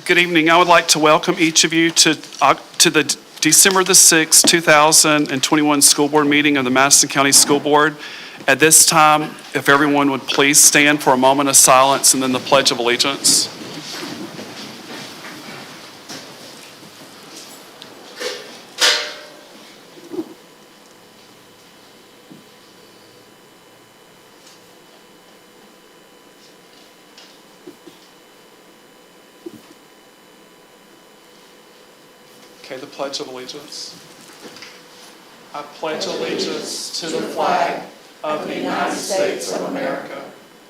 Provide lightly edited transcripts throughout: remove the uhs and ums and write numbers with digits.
Good evening. I would like to welcome each of you to the December the 6th, 2021 school board meeting of the Madison County School Board. At this time, if everyone would please stand for a moment of silence and then the Pledge of Allegiance. Okay, the Pledge of Allegiance. I pledge allegiance to the flag of the United States of America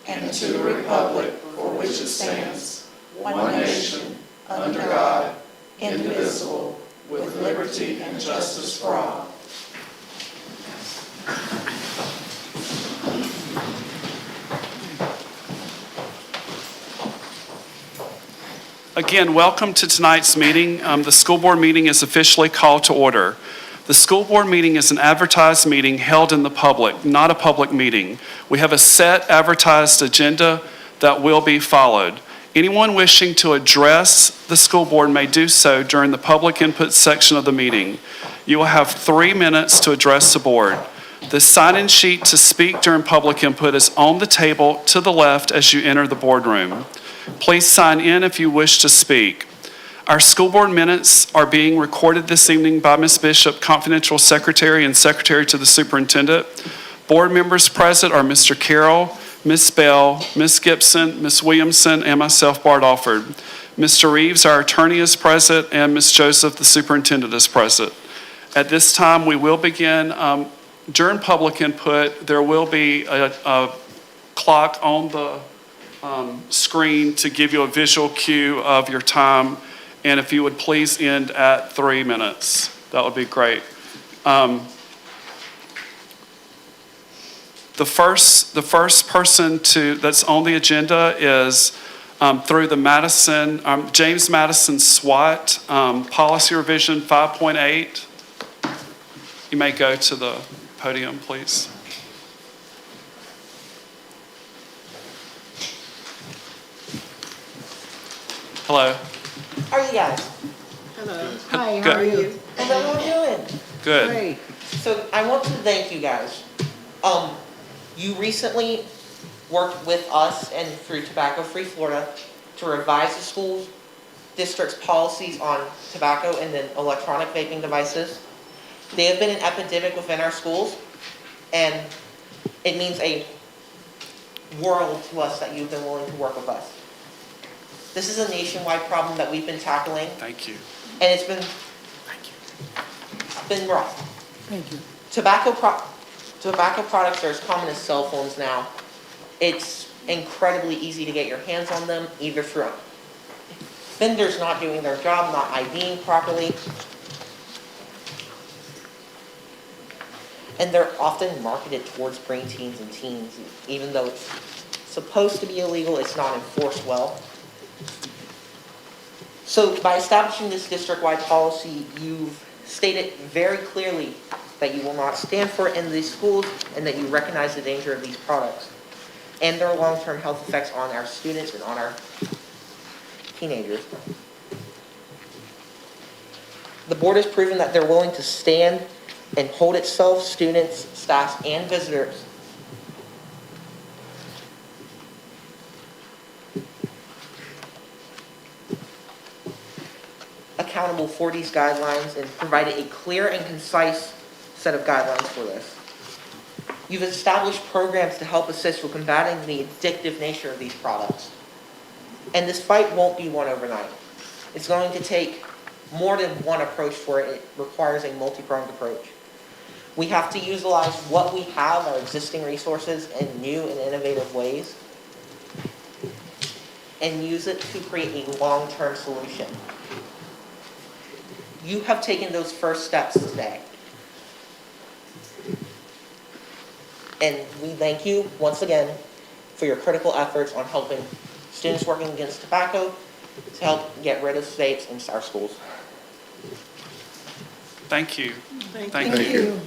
and to the republic for which it stands, one nation, under God, indivisible, with liberty and justice for all. Again, welcome to tonight's meeting. The school board meeting is officially called to order. The school board meeting is an advertised meeting held in the public, not a public meeting. We have a set advertised agenda that will be followed. Anyone wishing to address the school board may do so during the public input section of the meeting. You will have 3 minutes to address the board. The sign-in sheet to speak during public input is on the table to the left as you enter the boardroom. Please sign in if you wish to speak. Our school board minutes are being recorded this evening by Ms. Bishop, confidential secretary and secretary to the superintendent. Board members present are Mr. Carroll, Ms. Bell, Ms. Gibson, Ms. Williamson, and myself, Bart Alford. Mr. Reeves, our attorney, is present, and Ms. Joseph, the superintendent, is present. At this time, we will begin. During public input, there will be a clock on the screen to give you a visual cue of your time. And if you would please end at 3 minutes, that would be great. The first person that's on the agenda is through the James Madison SWAT Policy Revision 5.8. You may go to the podium, please. Hello. How are you guys? Hello. Hi, Good. how are you? How's everyone doing? Good. Great. So I want to thank you guys. You recently worked with us and through Tobacco Free Florida to revise the school district's policies on tobacco and then electronic vaping devices. They have been an epidemic within our schools, and it means a world to us that you've been willing to work with us. This is a nationwide problem that we've been tackling. Thank you. And it's been rough. Thank you. Tobacco products are as common as cell phones now. It's incredibly easy to get your hands on them, either through vendors not doing their job, not IDing properly. And they're often marketed towards preteens and teens. Even though it's supposed to be illegal, it's not enforced well. So by establishing this district-wide policy, you've stated very clearly that you will not stand for it in these schools and that you recognize the danger of these products and their long-term health effects on our students and on our teenagers. The board has proven that they're willing to stand and hold itself, students, staff, and visitors accountable for these guidelines and provided a clear and concise set of guidelines for this. You've established programs to help assist with combating the addictive nature of these products. And this fight won't be won overnight. It's going to take more than one approach for it. It requires a multi-pronged approach. We have to utilize what we have, our existing resources, in new and innovative ways, and use it to create a long-term solution. You have taken those first steps today. And we thank you once again for your critical efforts on helping students working against tobacco to help get rid of vapes in our schools. Thank you. Thank you.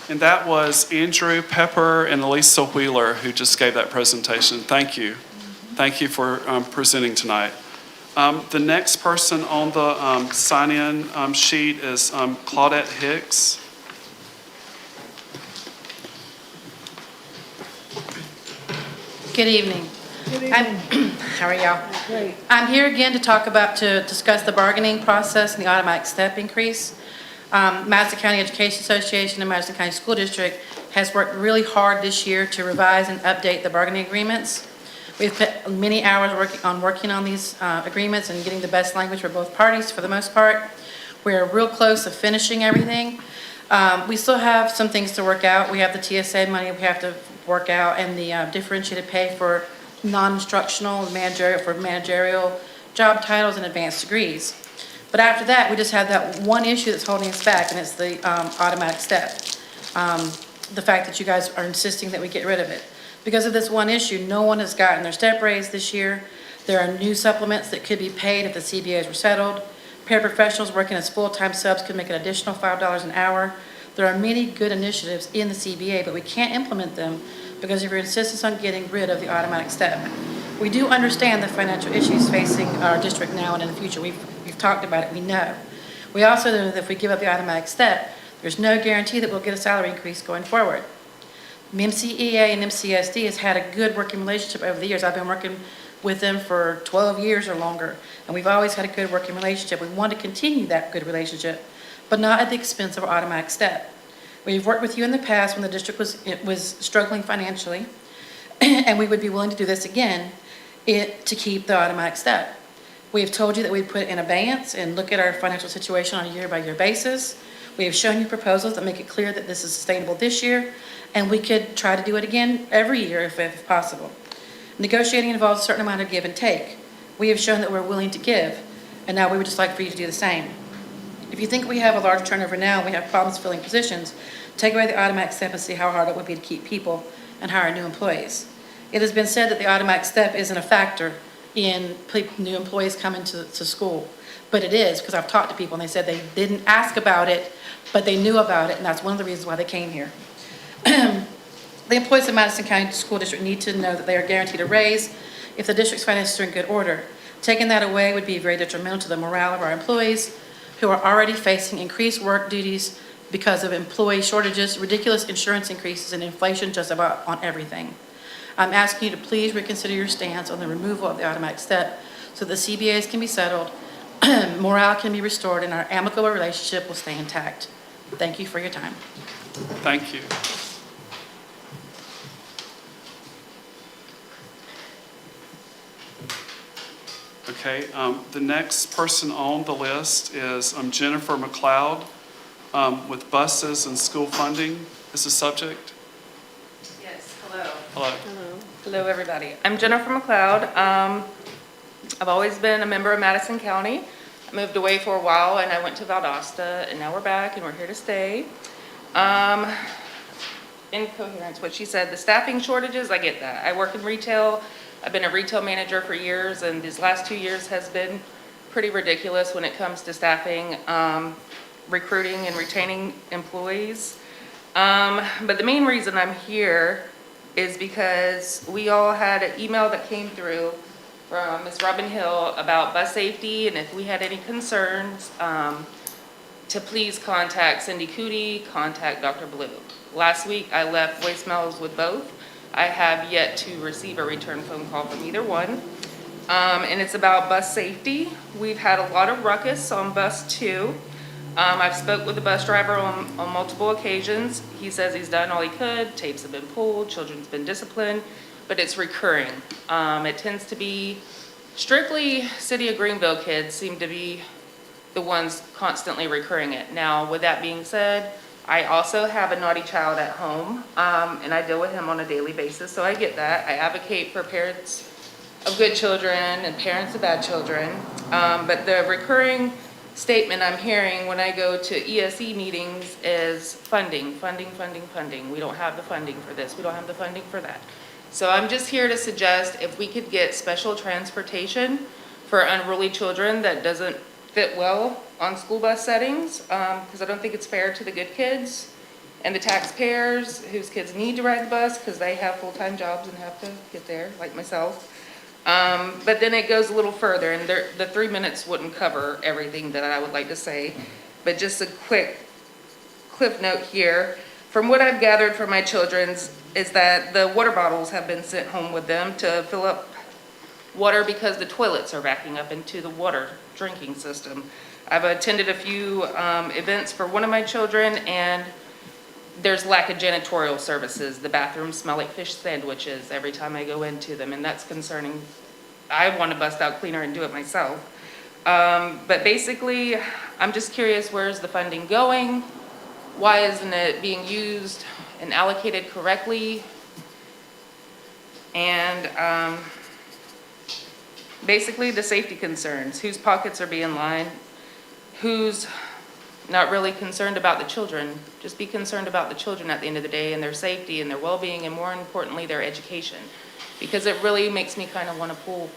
And that was Andrew Pepper and Elisa Wheeler who just gave that presentation. Thank you. Thank you for presenting tonight. The next person on the sign-in sheet is Claudette Hicks. Good evening. Good evening. How are y'all? Great. I'm here again to discuss the bargaining process and the automatic step increase. Madison County Education Association and Madison County School District has worked really hard this year to revise and update the bargaining agreements. We've put many hours working on these agreements and getting the best language for both parties for the most part. We're real close to finishing everything. We still have some things to work out. We have the TSA money we have to work out and the differentiated pay for non-instructional, managerial job titles and advanced degrees. But after that, we just have that one issue that's holding us back, and it's the automatic step. The fact that you guys are insisting that we get rid of it. Because of this one issue, no one has gotten their step raise this year. There are new supplements that could be paid if the CBAs were settled. Paraprofessionals working as full-time subs could make an additional $5 an hour. There are many good initiatives in the CBA, but we can't implement them because of your insistence on getting rid of the automatic step. We do understand the financial issues facing our district now and in the future. We've talked about it, we know. We also know that if we give up the automatic step, there's no guarantee that we'll get a salary increase going forward. MCEA and MCSD has had a good working relationship over the years. I've been working with them for 12 years or longer, and we've always had a good working relationship. We want to continue that good relationship, but not at the expense of our automatic step. We've worked with you in the past when the district was struggling financially, and we would be willing to do this again to keep the automatic step. We have told you that we'd put it in abeyance and look at our financial situation on a year-by-year basis. We have shown you proposals that make it clear that this is sustainable this year, and we could try to do it again every year if possible. Negotiating involves a certain amount of give and take. We have shown that we're willing to give, and now we would just like for you to do the same. If you think we have a large turnover now and we have problems filling positions, take away the automatic step and see how hard it would be to keep people and hire new employees. It has been said that the automatic step isn't a factor in new employees coming to school, but it is, because I've talked to people and they said they didn't ask about it, but they knew about it, and that's one of the reasons why they came here. The employees of Madison County School District need to know that they are guaranteed a raise if the district's finances are in good order. Taking that away would be very detrimental to the morale of our employees, who are already facing increased work duties because of employee shortages, ridiculous insurance increases, and inflation just about on everything. I'm asking you to please reconsider your stance on the removal of the automatic step so the CBAs can be settled, morale can be restored, and our amicable relationship will stay intact. Thank you for your time. Thank you. Okay, the next person on the list is Jennifer McLeod with buses and school funding is the subject. Yes, hello. Hello. Hello, everybody. I'm Jennifer McLeod. I've always been a member of Madison County. I moved away for a while and I went to Valdosta, and now we're back and we're here to stay. Incoherence, what she said, the staffing shortages, I get that. I work in retail. I've been a retail manager for years, and these last 2 years has been pretty ridiculous when it comes to staffing, recruiting and retaining employees. But the main reason I'm here is because we all had an email that came through from Ms. Robin Hill about bus safety, and if we had any concerns, to please contact Cindy Cootie, contact Dr. Blue. Last week, I left voicemails with both. I have yet to receive a return phone call from either one. And it's about bus safety. We've had a lot of ruckus on bus 2. I've spoke with the bus driver on multiple occasions. He says he's done all he could, tapes have been pulled, children's been disciplined, but it's recurring. It tends to be strictly City of Greenville kids seem to be the ones constantly recurring it. Now, with that being said, I also have a naughty child at home, and I deal with him on a daily basis, so I get that. I advocate for parents of good children and parents of bad children, but the recurring statement I'm hearing when I go to ESE meetings is funding. We don't have the funding for this, we don't have the funding for that. So I'm just here to suggest if we could get special transportation for unruly children that doesn't fit well on school bus settings, because I don't think it's fair to the good kids and the taxpayers whose kids need to ride the bus because they have full-time jobs and have to get there, like myself. But then it goes a little further, and the 3 minutes wouldn't cover everything that I would like to say. But just a quick cliff note here. From what I've gathered from my children's is that the water bottles have been sent home with them to fill up water because the toilets are backing up into the water drinking system. I've attended a few events for one of my children, and there's lack of janitorial services. The bathrooms smell like fish sandwiches every time I go into them, and that's concerning. I want to bust out cleaner and do it myself. But basically, I'm just curious, where's the funding going? Why isn't it being used and allocated correctly? And basically, the safety concerns, whose pockets are being lined, who's not really concerned about the children. Just be concerned about the children at the end of the day and their safety and their well-being, and more importantly, their education. Because it really makes me kind of want to pull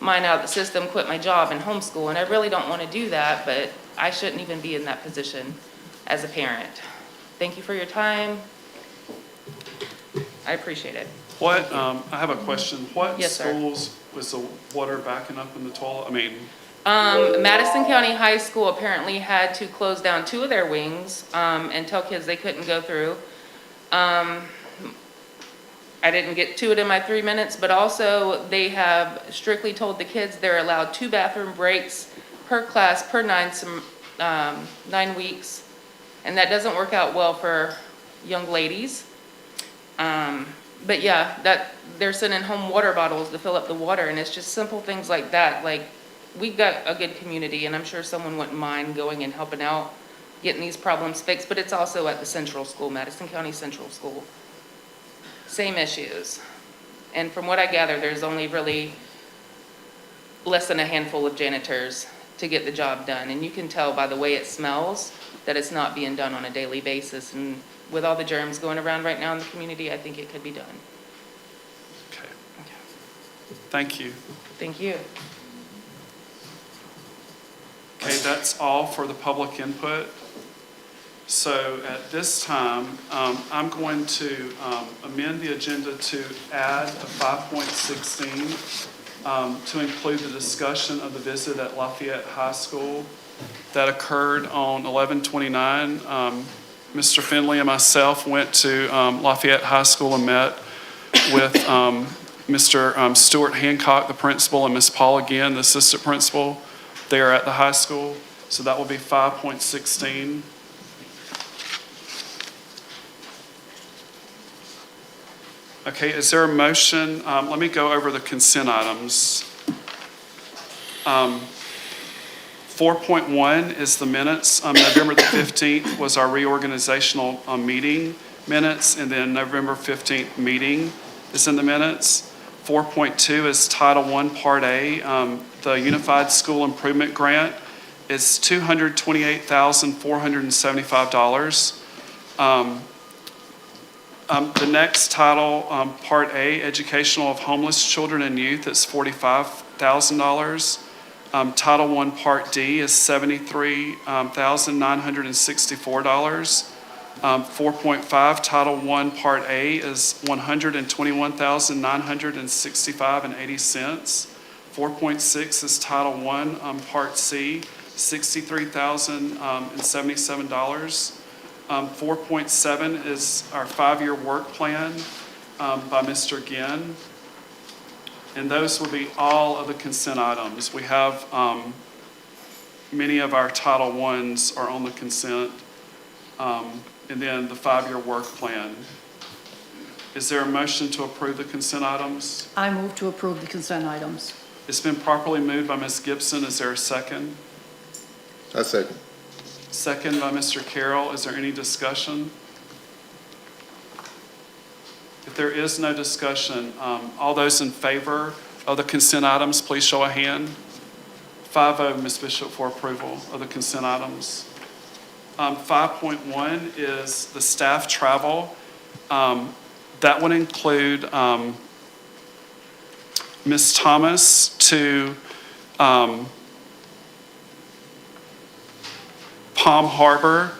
mine out of the system, quit my job and homeschool, and I really don't want to do that, but I shouldn't even be in that position as a parent. Thank you for your time. I appreciate it. What, I have a question. What Yes, sir. schools was the water backing up in the toilet? I mean, Madison County High School apparently had to close down 2 of their wings, and tell kids they couldn't go through. I didn't get to it in my 3 minutes, but also they have strictly told the kids they're allowed 2 bathroom breaks per class per 9 weeks. And that doesn't work out well for young ladies. But yeah, that they're sending home water bottles to fill up the water, and it's just simple things like that. Like, we've got a good community, and I'm sure someone wouldn't mind going and helping out, getting these problems fixed, but it's also at the central school, Madison County Central School. Same issues. And from what I gather, there's only really less than a handful of janitors to get the job done. And you can tell by the way it smells that it's not being done on a daily basis. And with all the germs going around right now in the community, I think it could be done. okay. Thank you. Thank you. Okay, that's all for the public input. So at this time, I'm going to amend the agenda to add a 5.16 to include the discussion of the visit at Lafayette High School that occurred on 11/29. Mr. Finley and myself went to Lafayette High School and met with Mr. Stuart Hancock, the principal, and Ms. Paul again, the assistant principal, there at the high school. So that will be 5.16. Okay, is there a motion? Let me go over the consent items. 4.1 is the minutes. November the 15th was our reorganizational meeting minutes, and then November 15th meeting is in the minutes. 4.2 is Title I, Part A. The Unified School Improvement Grant is $228,475. The next title, Part A, Educational of Homeless Children and Youth, is $45,000. Title I, Part D is $73,964. 4.5, Title I, Part A is $121,965.80. 4.6 is Title I, Part C, $63,077. 4.7 is our 5-year work plan by Mr. Ginn. And those will be all of the consent items. We have many of our Title I's are on the consent. And then the 5-year work plan. Is there a motion to approve the consent items? I move to approve the consent items. It's been properly moved by Ms. Gibson. Is there a second? I second. Second by Mr. Carroll. Is there any discussion? If there is no discussion, all those in favor of the consent items, please show a hand. 5-0, Ms. Bishop, for approval of the consent items. 5.1 is the staff travel. That would include Ms. Thomas to Palm Harbor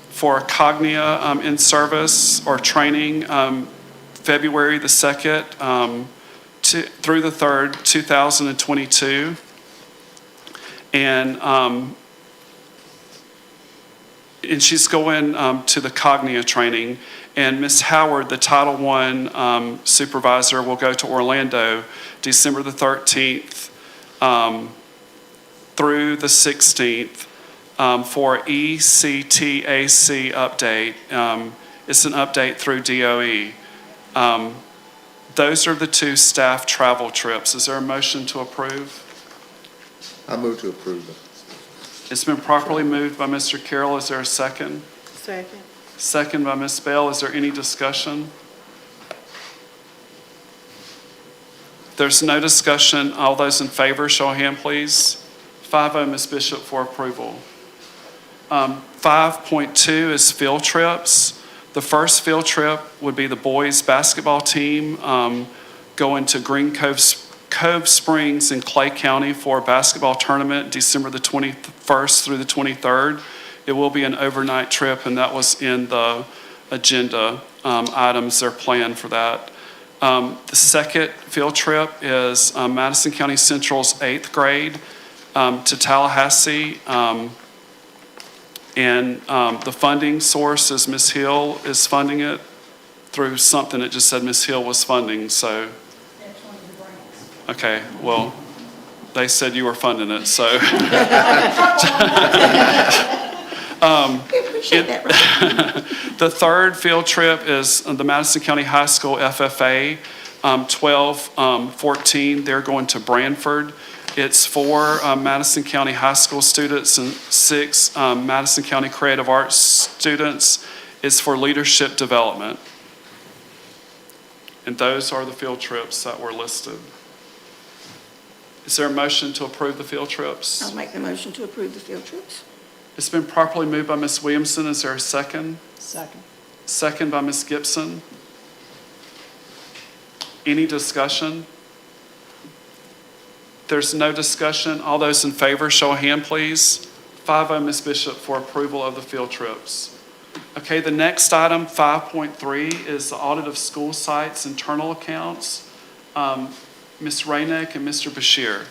for Cognia in-service or training February the 2nd through the 3rd, 2022. And she's going to the Cognia training. And Ms. Howard, the Title I supervisor, will go to Orlando December the 13th through the 16th for ECTAC update. It's an update through DOE. Those are the 2 staff travel trips. Is there a motion to approve? I move to approve them. It's been properly moved by Mr. Carroll. Is there a second? Second. Second by Ms. Bell. Is there any discussion? There's no discussion. All those in favor, show of hand, please. 5-0, Ms. Bishop, for approval. 5.2 is field trips. The first field trip would be the boys' basketball team going to Green Cove Springs in Clay County for a basketball tournament, December the 21st through the 23rd. It will be an overnight trip, and that was in the agenda items. They're planned for that. The second field trip is Madison County Central's 8th grade to Tallahassee. And the funding source is Ms. Hill is funding it through something that just said Ms. Hill was funding, so. That's one of the grants. Okay, well, they said you were funding it, so. The third field trip is the Madison County High School FFA, 12-14. They're going to Branford. It's for Madison County High School students and 6 Madison County Creative Arts students. It's for leadership development. And those are the field trips that were listed. Is there a motion to approve the field trips? I'll make the motion to approve the field trips. It's been properly moved by Ms. Williamson. Is there a second? Second. Second by Ms. Gibson. Any discussion? There's no discussion. All those in favor, show of hand, please. 5-0, Ms. Bishop, for approval of the field trips. Okay, the next item, 5.3, is the audit of school sites' internal accounts. Ms. Rainick and Mr. Bashir.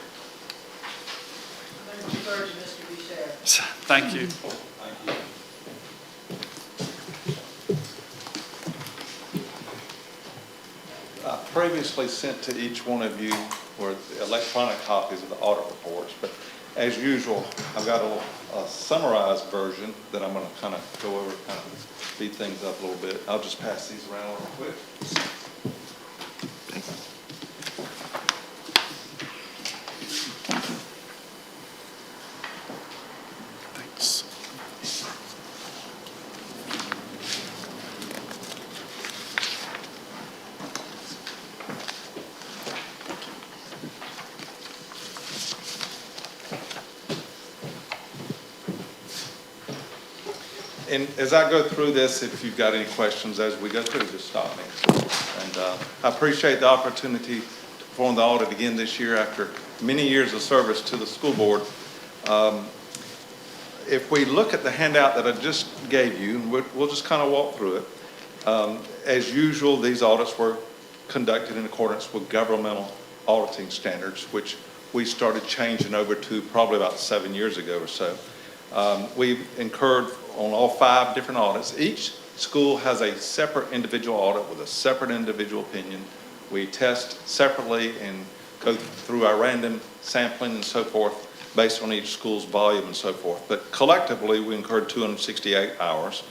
Thank you. I previously sent to each one of you were electronic copies of the audit reports, but as usual, I've got a summarized version that I'm going to kind of go over, kind of speed things up a little bit. I'll just pass these around real quick. Thanks. And as I go through this, if you've got any questions as we go through, just stop me. And I appreciate the opportunity to perform the audit again this year after many years of service to the school board. If we look at the handout that I just gave you, we'll just kind of walk through it. As usual, these audits were conducted in accordance with governmental auditing standards, which we started changing over to probably about 7 years ago or so. We've incurred on all 5 different audits. Each school has a separate individual audit with a separate individual opinion. We test separately and go through our random sampling and so forth based on each school's volume and so forth. But collectively, we incurred 268 hours.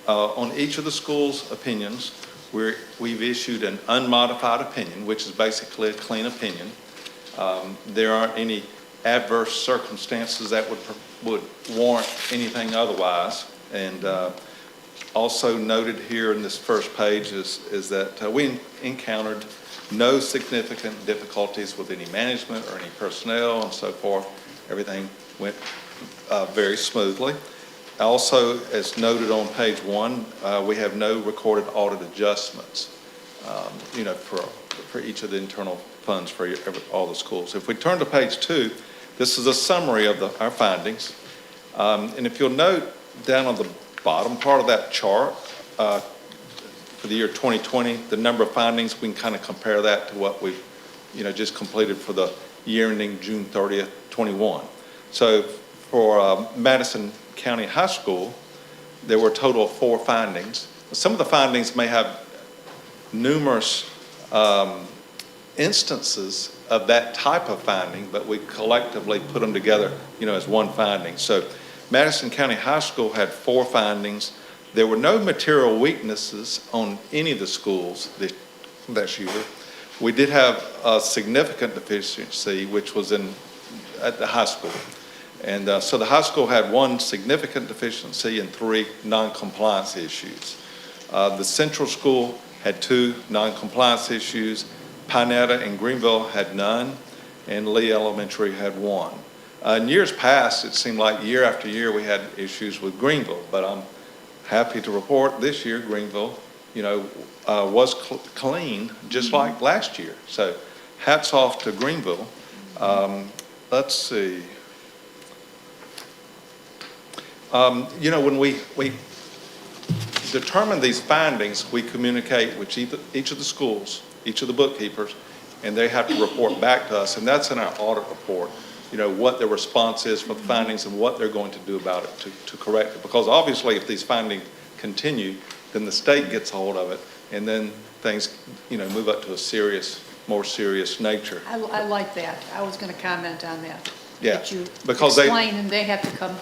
On each of the school's opinions, we've issued an unmodified opinion, which is basically a clean opinion. There aren't any adverse circumstances that would warrant anything otherwise. And also noted here in this first page is that we encountered no significant difficulties with any management or any personnel and so forth. Everything went very smoothly. Also, as noted on page 1, we have no recorded audit adjustments, for each of the internal funds for all the schools. If we turn to page 2, this is a summary of our findings. And if you'll note down on the bottom part of that chart, for the year 2020, the number of findings, we can kind of compare that to what we've just completed for the year ending June 30th, 21. So for Madison County High School, there were a total of 4 findings. Some of the findings may have numerous instances of that type of finding, but we collectively put them together, as one finding. So Madison County High School had 4 findings. There were no material weaknesses on any of the schools this year. We did have a significant deficiency, which was at the high school. And so the high school had 1 significant deficiency and 3 non-compliance issues. The central school had 2 non-compliance issues. Pinetta and Greenville had none, and Lee Elementary had 1. In years past, it seemed like year after year we had issues with Greenville, but I'm happy to report this year Greenville, was clean just like last year. So hats off to Greenville. Let's see. When we determine these findings, we communicate with each of the schools, each of the bookkeepers, and they have to report back to us, and that's in our audit report, what their response is for the findings and what they're going to do about it to correct it. Because obviously if these findings continue, then the state gets a hold of it, and then things, move up to a more serious nature. I like that. I was going to comment on that. Yeah, That you because explain and they have to come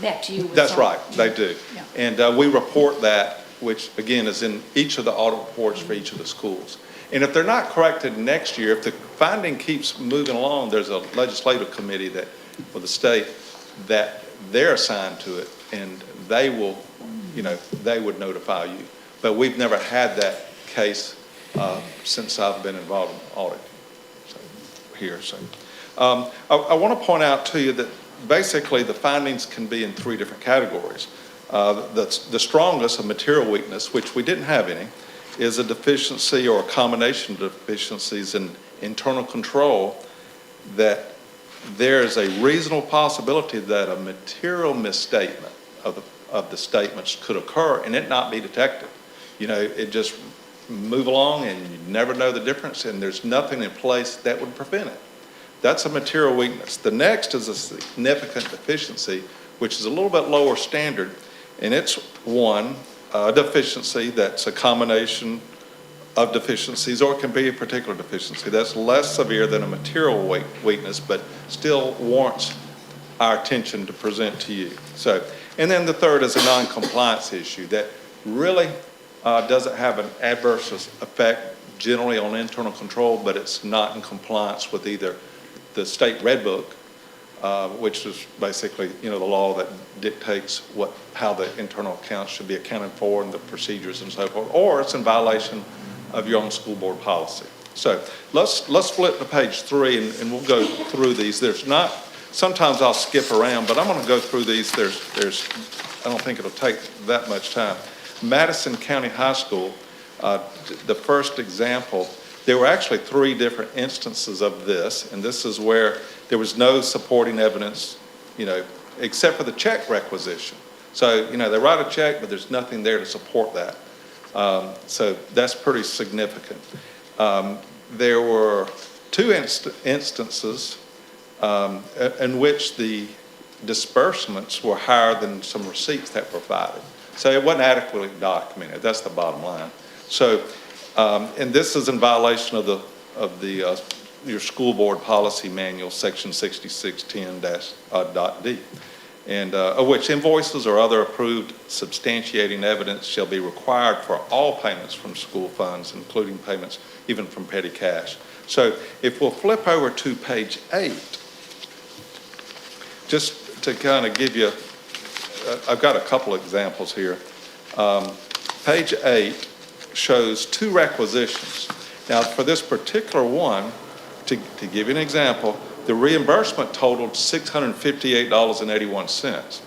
back to you with That's something. right, they do. Yeah. And we report that, which again is in each of the audit reports for each of the schools. And if they're not corrected next year, if the finding keeps moving along, there's a legislative committee for the state that they're assigned to it, and they will, they would notify you. But we've never had that case since I've been involved in audit here. So I want to point out to you that basically the findings can be in 3 different categories. The strongest, a material weakness, which we didn't have any, is a deficiency or a combination of deficiencies in internal control, that there is a reasonable possibility that a material misstatement of the statements could occur and it not be detected. It just move along and you never know the difference, and there's nothing in place that would prevent it. That's a material weakness. The next is a significant deficiency, which is a little bit lower standard, and it's a deficiency that's a combination of deficiencies, or it can be a particular deficiency that's less severe than a material weakness, but still warrants our attention to present to you. So, and then the third is a non-compliance issue that really doesn't have an adverse effect generally on internal control, but it's not in compliance with either the state Red Book, which is basically, the law that dictates how the internal accounts should be accounted for and the procedures and so forth, or it's in violation of your own school board policy. So let's flip to page 3 and we'll go through these. Sometimes I'll skip around, but I'm going to go through these. I don't think it'll take that much time. Madison County High School, the first example, there were actually 3 different instances of this, and this is where there was no supporting evidence, except for the check requisition. So, they write a check, but there's nothing there to support that. So that's pretty significant. There were 2 instances in which the disbursements were higher than some receipts that were provided. So it wasn't adequately documented. That's the bottom line. So, and this is in violation of your school board policy manual, section 6610-.d, and of which invoices or other approved substantiating evidence shall be required for all payments from school funds, including payments even from petty cash. So if we'll flip over to page 8, just to kind of give you, I've got a couple examples here. Page 8 shows 2 requisitions. Now, for this particular one, to give you an example, the reimbursement totaled $658.81.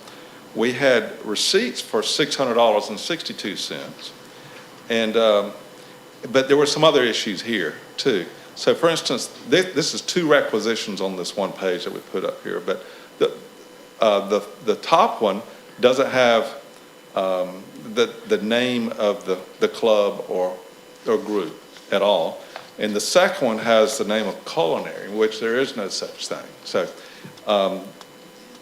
We had receipts for $600.62, and but there were some other issues here too. So, for instance, this is 2 requisitions on this one page that we put up here, but the top one doesn't have the name of the club or group at all. And the second one has the name of culinary, in which there is no such thing. So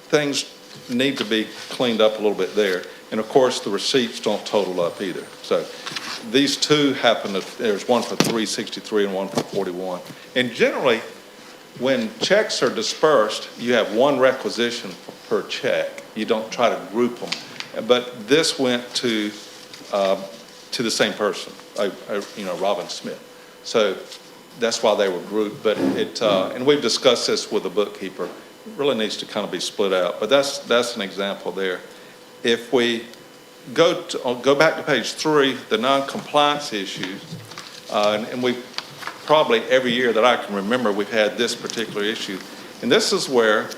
things need to be cleaned up a little bit there. And of course, the receipts don't total up either. So these two happen there's one for 363 and one for 41. And generally, when checks are dispersed, you have one requisition per check. You don't try to group them. But this went to the same person, Robin Smith. So that's why they were grouped. But and we've discussed this with the bookkeeper. It really needs to kind of be split out. But that's an example there. If we go back to page 3, the non-compliance issues, and we probably every year that I can remember, we've had this particular issue. And this is where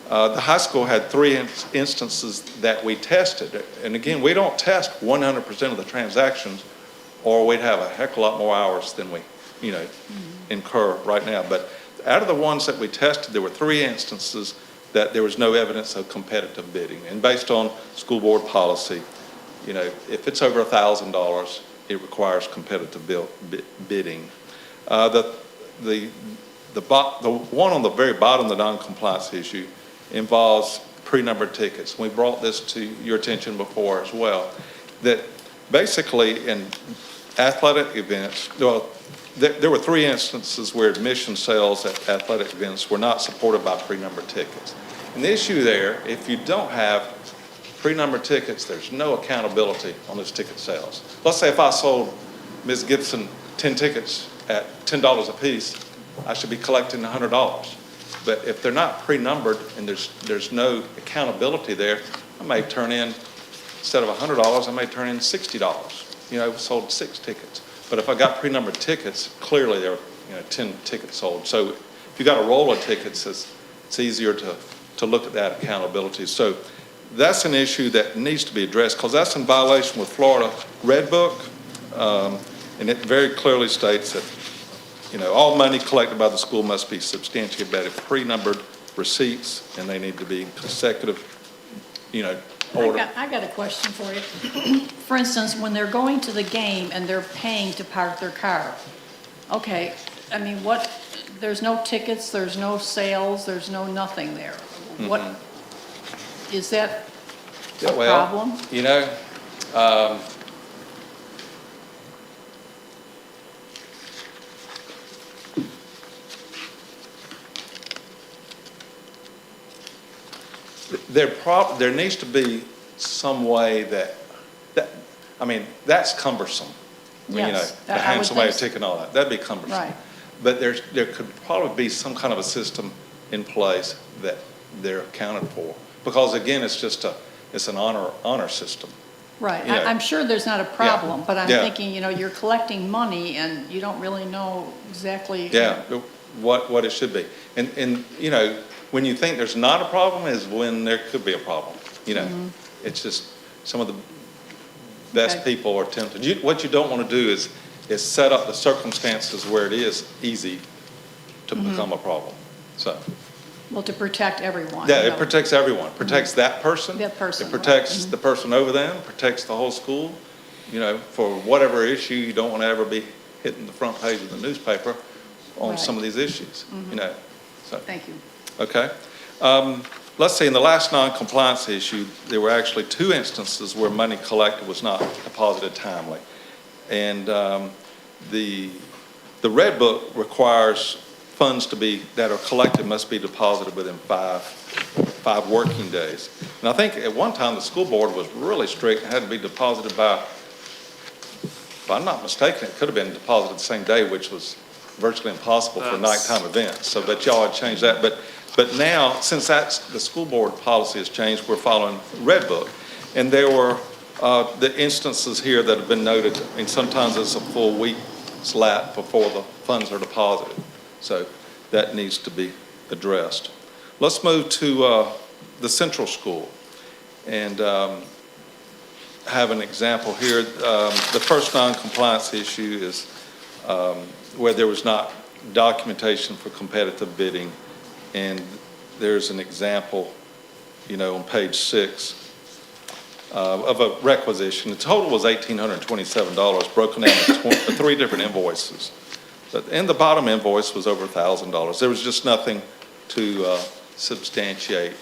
the high school had 3 instances that we tested. And again, we don't test 100% of the transactions, or we'd have a heck of a lot more hours than we, incur right now. But out of the ones that we tested, there were 3 instances that there was no evidence of competitive bidding. And based on school board policy, if it's over $1,000, it requires competitive bidding. The one on the very bottom, the non-compliance issue, involves pre-numbered tickets. We brought this to your attention before as well, that basically in athletic events, there were 3 instances where admission sales at athletic events were not supported by pre-numbered tickets. And the issue there, if you don't have pre-numbered tickets, there's no accountability on those ticket sales. Let's say if I sold Ms. Gibson 10 tickets at $10 a piece, I should be collecting $100. But if they're not pre-numbered and there's no accountability there, I may turn in, instead of $100, I may turn in $60. Sold 6 tickets. But if I got pre-numbered tickets, clearly there were 10 tickets sold. So if you got a roll of tickets, it's easier to look at that accountability. So that's an issue that needs to be addressed, because that's in violation with Florida Red Book, and it very clearly states that all money collected by the school must be substantiated by pre-numbered receipts, and they need to be in consecutive, order. I got a question for you. For instance, when they're going to the game and they're paying to park their car, okay, there's no tickets, there's no sales, there's no nothing there. What, is that a problem? There needs to be some way that's cumbersome. Yes, To I hand would somebody a think so. ticket and all that, that'd be cumbersome. Right. But there could probably be some kind of a system in place that they're accounted for. Because again, it's an honor system. Right, I'm sure there's not a problem, but I'm Yeah. thinking, you're collecting money and you don't really know exactly. Yeah, what it should be. And when you think there's not a problem is when there could be a problem. It's just some of the best Okay. people are tempted. What you don't want to do is set up the circumstances where it is easy to become a problem. So, Well, to protect everyone. yeah, it protects everyone. Protects that person. That person, It right. protects the person over them, protects the whole school. For whatever issue, you don't want to ever be hitting the front page of the newspaper on Right. some of these issues, So. Thank you. Okay. Let's see, in the last non-compliance issue, there were actually 2 instances where money collected was not deposited timely. And the Red Book requires funds that are collected must be deposited within five working days. And I think at one time, the school board was really strict and had to be deposited by, if I'm not mistaken, it could have been deposited the same day, which was virtually impossible for nighttime events. So, but y'all had changed that. But now, since the school board policy has changed, we're following Red Book. And there were the instances here that have been noted, and sometimes it's a full week's lap before the funds are deposited. So that needs to be addressed. Let's move to the central school and have an example here. The first non-compliance issue is where there was not documentation for competitive bidding. And there's an example, on page 6 of a requisition. The total was $1,827, broken down into 3 different invoices. And the bottom invoice was over $1,000. There was just nothing to substantiate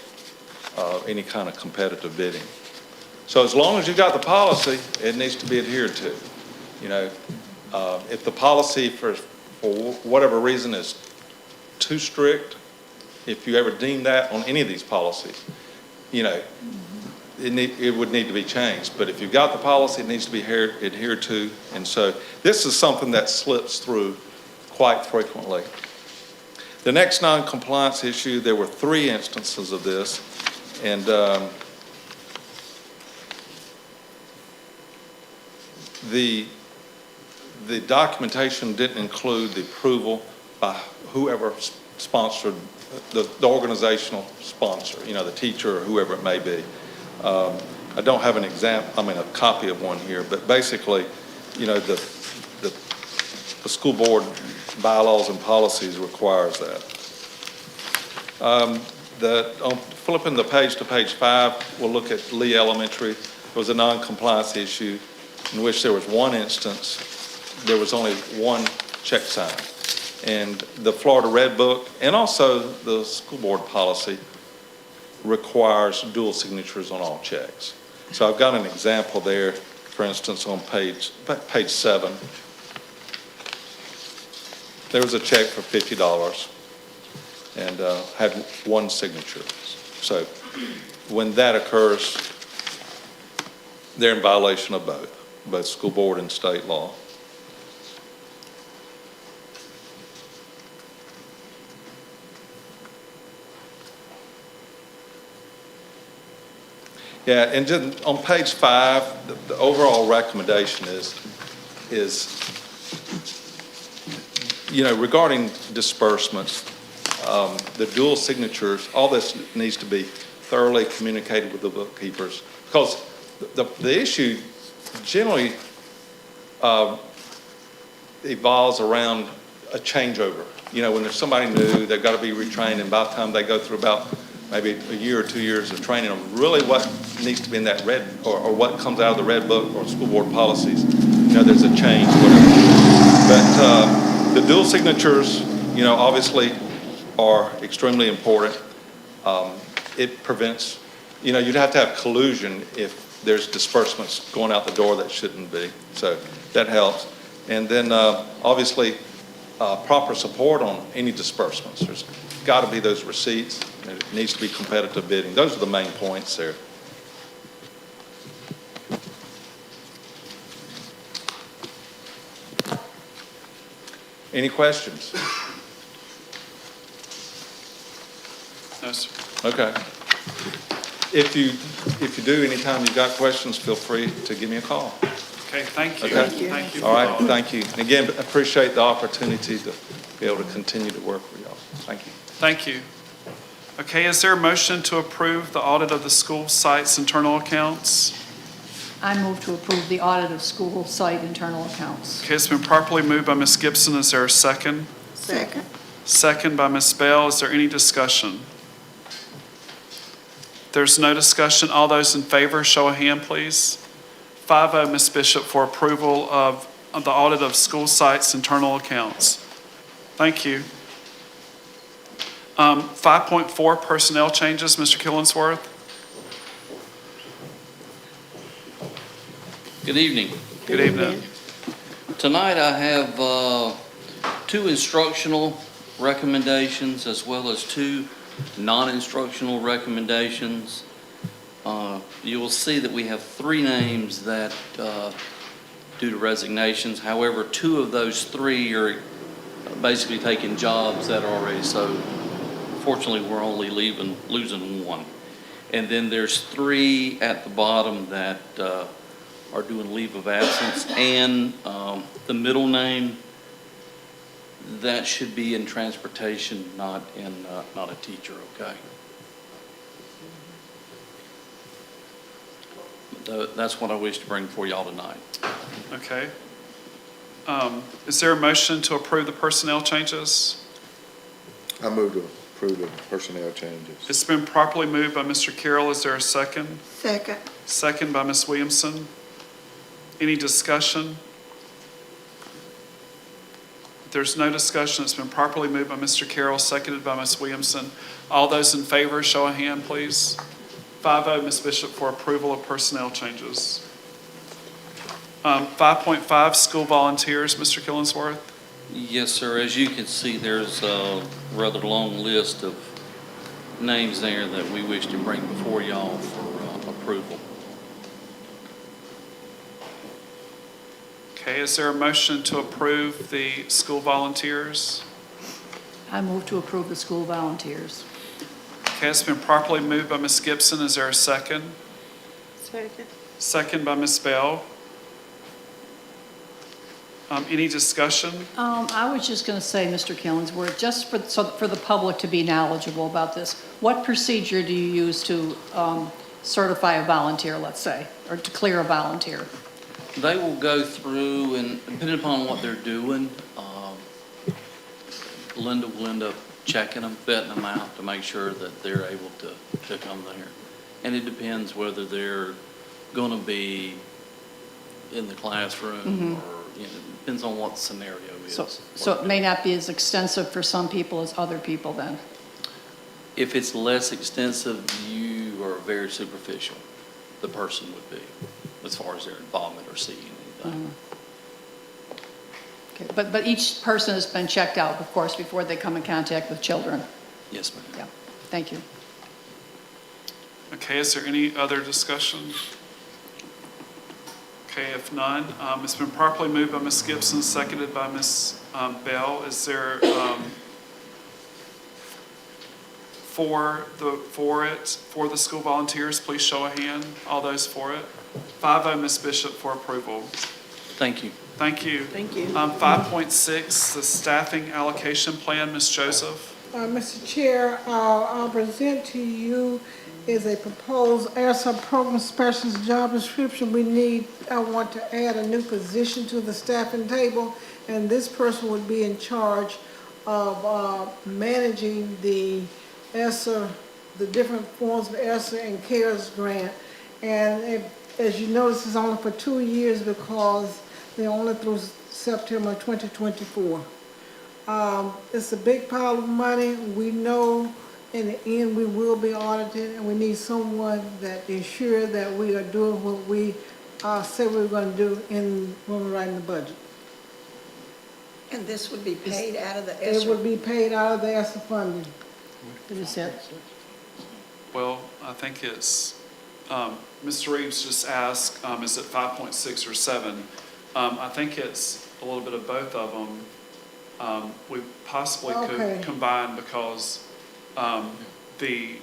any kind of competitive bidding. So as long as you got the policy, it needs to be adhered to. You know, if the policy for whatever reason is too strict, if you ever deem that on any of these policies, you know, it would need to be changed. But if you've got the policy, it needs to be adhered to. And so this is something that slips through quite frequently. The next non-compliance issue, there were 3 instances of this. And the documentation didn't include the approval by whoever sponsored, the organizational sponsor, you know, the teacher or whoever it may be. I don't have a copy of one here, but basically, you know, the school board bylaws and policies requires that. On flipping the page to page 5, we'll look at Lee Elementary. There was a non-compliance issue in which there was one instance, there was only one check sign. And the Florida Red Book and also the school board policy requires dual signatures on all checks. So I've got an example there, for instance, on page 7. There was a check for $50 and had one signature. So when that occurs, they're in violation of both school board and state law. Yeah, and just on page 5, the overall recommendation is, you know, regarding disbursements, the dual signatures, all this needs to be thoroughly communicated with the bookkeepers, because the issue generally evolves around a changeover. You know, when there's somebody new, they've got to be retrained, and by the time they go through about maybe a year or 2 years of training on really what needs to be in that red, or what comes out of the red book or school board policies, you know, there's a change, whatever. But the dual signatures, you know, obviously are extremely important. It prevents, you know, you'd have to have collusion if there's disbursements going out the door that shouldn't be. So that helps. And then obviously proper support on any disbursements. There's got to be those receipts. It needs to be competitive bidding. Those are the main points there. Any questions? No, sir. Okay. If you do, anytime you've got questions, feel free to give me a call. Okay, thank you. Okay. Thank you. All right, thank you. And again, appreciate the opportunity to be able to continue to work with y'all. Thank you. Thank you. Okay, is there a motion to approve the audit of the school site's internal accounts? I move to approve the audit of school site internal accounts. Okay, it's been properly moved by Ms. Gibson. Is there a second? Second. Second by Ms. Bell. Is there any discussion? There's no discussion. All those in favor, show a hand, please. 5-0, Ms. Bishop, for approval of the audit of school sites' internal accounts. Thank you. 5.4, personnel changes, Mr. Killingsworth. Good evening. Good evening. Tonight I have 2 instructional recommendations as well as 2 non-instructional recommendations. You will see that we have 3 names that, due to resignations, however, 2 of those 3 are basically taking jobs that are already, so fortunately we're only losing 1. And then there's 3 at the bottom that are doing leave of absence, and the middle name, that should be in transportation, not a teacher, okay? That's what I wish to bring for y'all tonight. Okay. Is there a motion to approve the personnel changes? I move to approve the personnel changes. It's been properly moved by Mr. Carroll. Is there a second? Second. Second by Ms. Williamson. Any discussion? There's no discussion. It's been properly moved by Mr. Carroll, seconded by Ms. Williamson. All those in favor, show of hand, please. 5-0, Ms. Bishop, for approval of personnel changes. 5.5, school volunteers, Mr. Killingsworth. Yes, sir. As you can see, there's a rather long list of names there that we wish to bring before y'all for approval. Okay, is there a motion to approve the school volunteers? I move to approve the school volunteers. Okay, it's been properly moved by Ms. Gibson. Is there a second? Second. Second by Ms. Bell. Any discussion? I was just going to say, Mr. Killingsworth, just for the public to be knowledgeable about this, what procedure do you use to certify a volunteer, let's say, or to clear a volunteer? They will go through, and depending upon what they're doing, Linda will end up checking them, vetting them out to make sure that they're able to come there. And it depends whether they're going to be in the classroom or, it depends on what the scenario is. So it may not be as extensive for some people as other people then? If it's less extensive, you are very superficial, the person would be, as far as their involvement or seeing anything. Okay, but each person has been checked out, of course, before they come in contact with children. Yes, ma'am. Yeah, thank you. Okay, is there any other discussion? Okay, if none, it's been properly moved by Ms. Gibson, seconded by Ms. Bell. Is there, for the school volunteers, please show a hand. All those for it. 5-0, Ms. Bishop, for approval. Thank you. Thank you. Thank you. 5.6, the staffing allocation plan, Ms. Joseph. Mr. Chair, I'll present to you is a proposed ESSER program specialist job description. I want to add a new position to the staffing table, and this person would be in charge of managing the ESSER, the different forms of ESSER and CARES grant. And as you notice, it's only for 2 years because they're only through September 2024. It's a big pile of money. We know in the end we will be audited, and we need someone that is sure that we are doing what we said we were going to do when we're writing the budget. And this would be paid out of the It ESSER? would be paid out of the ESSER funding. Is it? Well, I think it's, Mr. Reeves just asked, is it 5.6 or 7? I think it's a little bit of both of them. We possibly Okay. could combine because the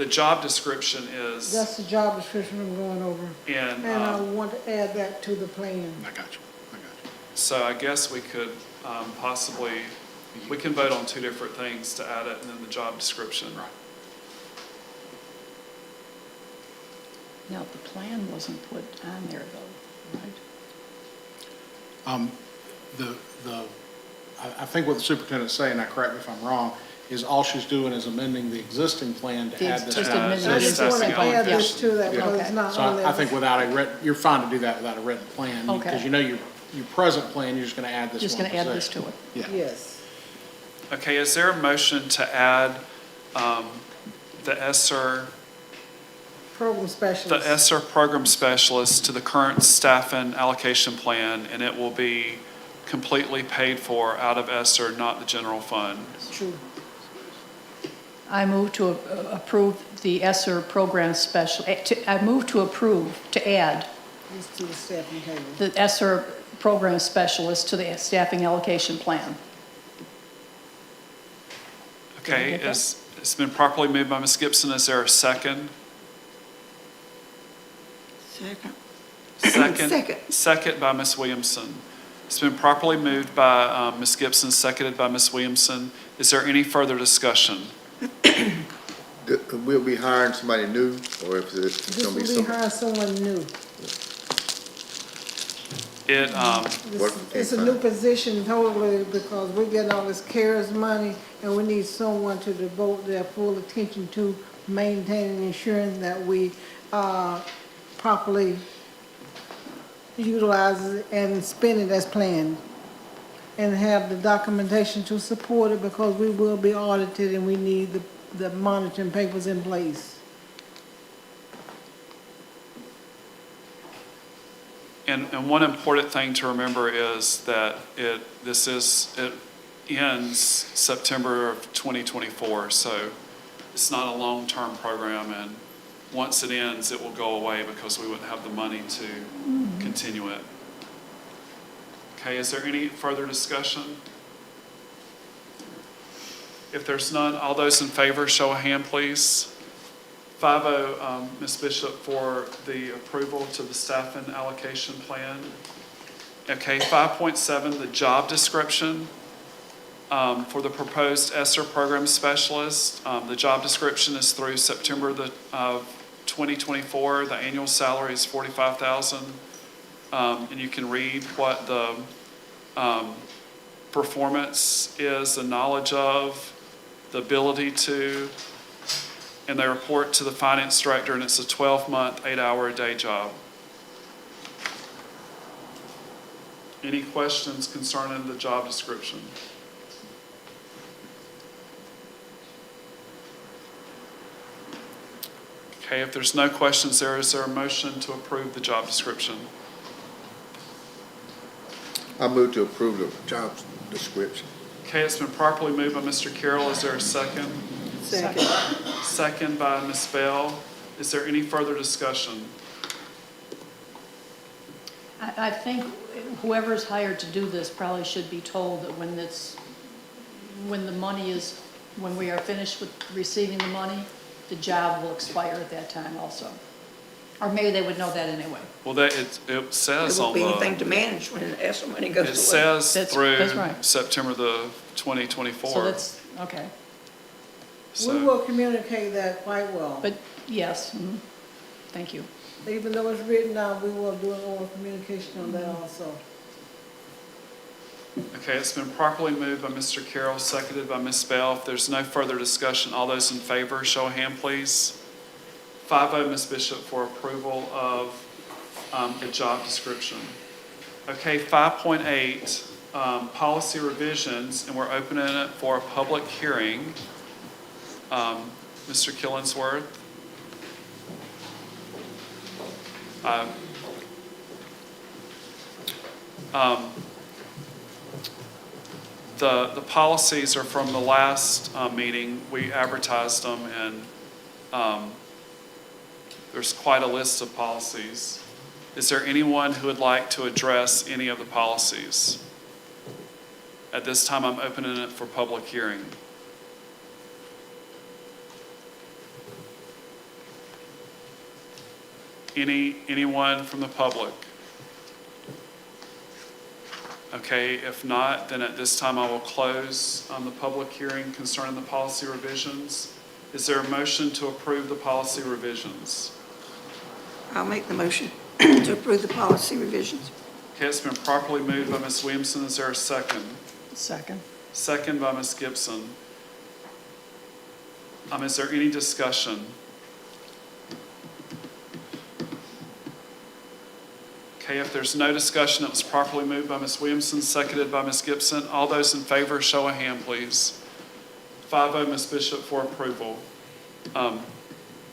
job description is, That's the job description I'm going over. and And I want to add that to the plan. I got you. so I guess we could possibly, we can vote on two different things to add it and then the job description. Right. Now, the plan wasn't put on there though, right? I think what the superintendent's saying, now correct me if I'm wrong, is all she's doing is amending the existing plan to add this. Just Uh, admitting I it. just want to Staffing add this allocation. to that because Okay. it's not So on there. I think without you're fine to do that without a written plan. Okay. Because you know your present plan, you're just going to add this Just one going to add this position. to it. Yeah. Yes. Okay, is there a motion to add the ESSER Program specialist. the ESSER program specialist to the current staffing allocation plan, and it will be completely paid for out of ESSER, not the general fund? True. I move to approve the ESSER program I move to approve, to add This to the staffing table. the ESSER program specialist to the staffing allocation plan. Okay, get that? it's been properly moved by Ms. Gibson. Is there a second? Second. Second. Second by Ms. Williamson. It's been properly moved by Ms. Gibson, seconded by Ms. Williamson. Is there any further discussion? We'll be hiring somebody new, or if it's This going will to be be somebody? hiring someone new. It, What if we It's can't a new find- position totally because we're getting all this CARES money and we need someone to devote their full attention to maintaining and ensuring that we properly utilize it and spend it as planned. and have the documentation to support it, because we will be audited and we need the monitoring papers in place. And one important thing to remember is that it ends September of 2024, so it's not a long-term program, and once it ends, it will go away because we wouldn't have the money to continue it. Okay, is there any further discussion? If there's none, all those in favor, show a hand, please. 5-0, Ms. Bishop, for the approval to the staffing allocation plan. Okay, 5.7, the job description for the proposed Esther program specialist. The job description is through September of 2024. The annual salary is $45,000. And you can read what the performance is, the knowledge of, the ability to, and they report to the finance director, and it's a 12-month, 8-hour-a-day job. Any questions concerning the job description? Okay, if there's no questions there, is there a motion to approve the job description? I move to approve the job description. Okay, it's been properly moved by Mr. Carroll. Is there a second? Second. Second by Ms. Bell. Is there any further discussion? I think whoever's hired to do this probably should be told that when we are finished with receiving the money, the job will expire at that time also. Or maybe they would know that anyway. Well, it says There on won't be the, anything to manage when the ESSER money goes away. it says That's through right. September the 2024. So that's, okay. We will communicate that quite well. But yes, thank you. Even though it's written down, we will do an oral communication on that also. Okay, it's been properly moved by Mr. Carroll, seconded by Ms. Bell. If there's no further discussion, all those in favor, show a hand, please. 5-0, Ms. Bishop, for approval of the job description. Okay, 5.8, policy revisions, and we're opening it for a public hearing. Mr. Killingsworth. The policies are from the last meeting. We advertised them, and there's quite a list of policies. Is there anyone who would like to address any of the policies? At this time, I'm opening it for public hearing. Anyone from the public? Okay, if not, then at this time I will close the public hearing concerning the policy revisions. Is there a motion to approve the policy revisions? I'll make the motion to approve the policy revisions. Okay, it's been properly moved by Ms. Williamson. Is there a second? Second. Second by Ms. Gibson. Is there any discussion? Okay, if there's no discussion, it was properly moved by Ms. Williamson, seconded by Ms. Gibson. All those in favor, show a hand, please. 5-0, Ms. Bishop, for approval.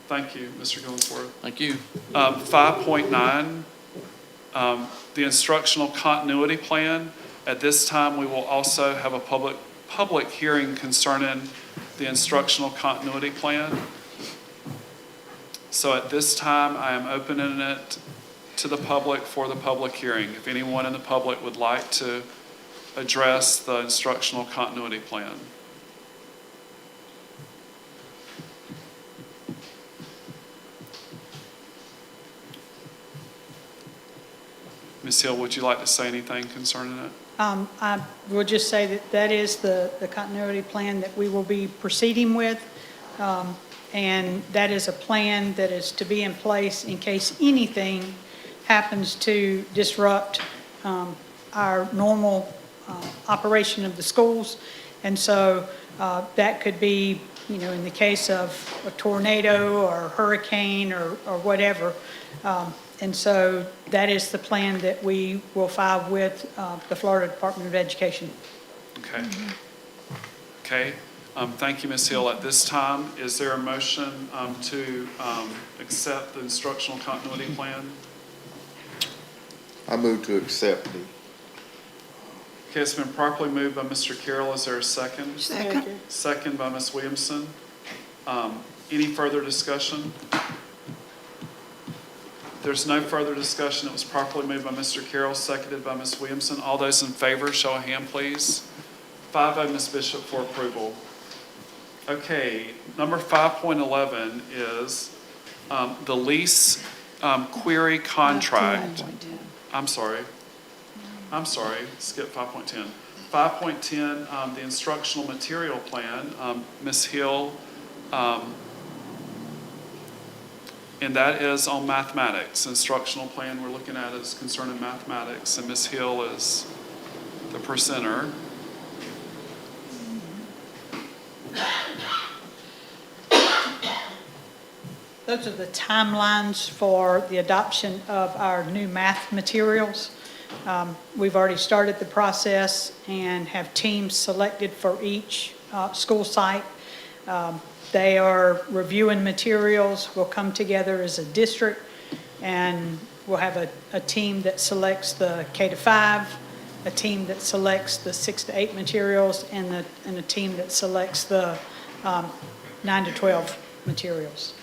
Thank you, Mr. Killingsworth. Thank you. 5.9, the instructional continuity plan. At this time, we will also have a public hearing concerning the instructional continuity plan. So at this time, I am opening it to the public for the public hearing. If anyone in the public would like to address the instructional continuity plan. Ms. Hill, would you like to say anything concerning it? I will just say that that is the continuity plan that we will be proceeding with. And that is a plan that is to be in place in case anything happens to disrupt our normal operation of the schools. And so that could be, in the case of a tornado or hurricane or whatever, And so that is the plan that we will file with the Florida Department of Education. Okay. Okay, thank you, Ms. Hill. At this time, is there a motion to accept the instructional continuity plan? I move to accept the, Okay, it's been properly moved by Mr. Carroll. Is there a second? Second. Second by Ms. Williamson. Any further discussion? There's no further discussion. It was properly moved by Mr. Carroll, seconded by Ms. Williamson. All those in favor, show of hand, please. 5-0, Ms. Bishop, for approval. Okay, number 5.11 is the lease query contract. I'm sorry, skip 5.10. 5.10, the instructional material plan, Ms. Hill, and that is on mathematics. Instructional plan we're looking at is concerning mathematics, and Ms. Hill is the presenter. Those are the timelines for the adoption of our new math materials. We've already started the process and have teams selected for each school site. They are reviewing materials. We'll come together as a district, and we'll have a team that selects the K-5, a team that selects the 6 to 8 materials, and a team that selects the 9 to 12 materials.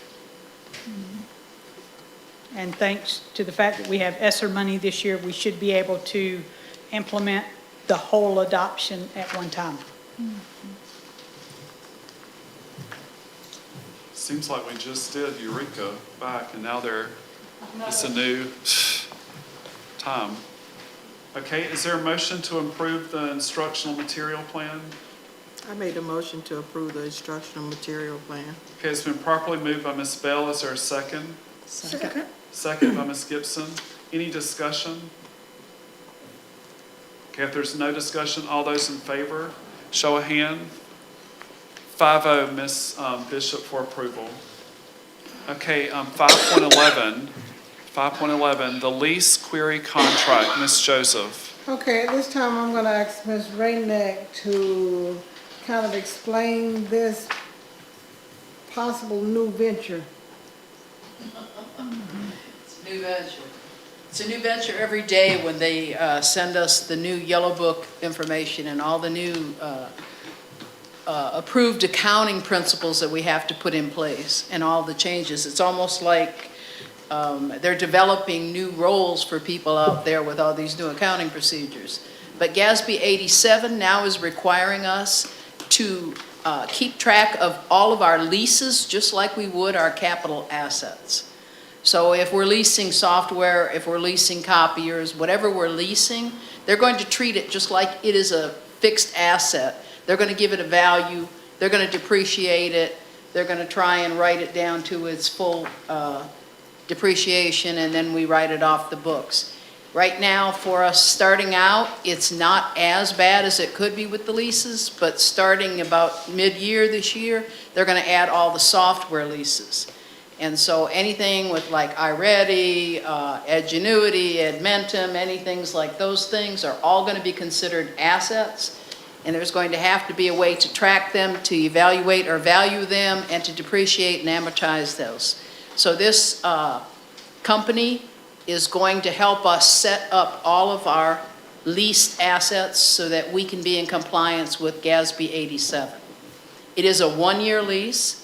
And thanks to the fact that we have ESSER money this year, we should be able to implement the whole adoption at one time. Seems like we just did Eureka back, and now it's a new time. Okay, is there a motion to approve the instructional material plan? I made a motion to approve the instructional material plan. Okay, it's been properly moved by Ms. Bell. Is there a second? Second. Second by Ms. Gibson. Any discussion? Okay, if there's no discussion, all those in favor, show of hand. 5-0, Ms. Bishop, for approval. Okay, 5.11, the lease query contract, Ms. Joseph. Okay, at this time, I'm gonna ask Ms. Rainick to kind of explain this possible new venture. It's a new venture. It's a new venture every day when they send us the new Yellow Book information and all the new approved accounting principles that we have to put in place and all the changes. It's almost like they're developing new roles for people out there with all these new accounting procedures. But GASB 87 now is requiring us to keep track of all of our leases just like we would our capital assets. So if we're leasing software, if we're leasing copiers, whatever we're leasing, they're going to treat it just like it is a fixed asset. They're going to give it a value, they're going to depreciate it, they're going to try and write it down to its full depreciation, and then we write it off the books. Right now, for us starting out, it's not as bad as it could be with the leases, but starting about mid-year this year, they're going to add all the software leases. And so anything with like iReady, Edgenuity, Edmentum, anything like those things are all going to be considered assets. And there's going to have to be a way to track them, to evaluate or value them, and to depreciate and amortize those. So this company is going to help us set up all of our leased assets so that we can be in compliance with GASB 87. It is a one-year lease.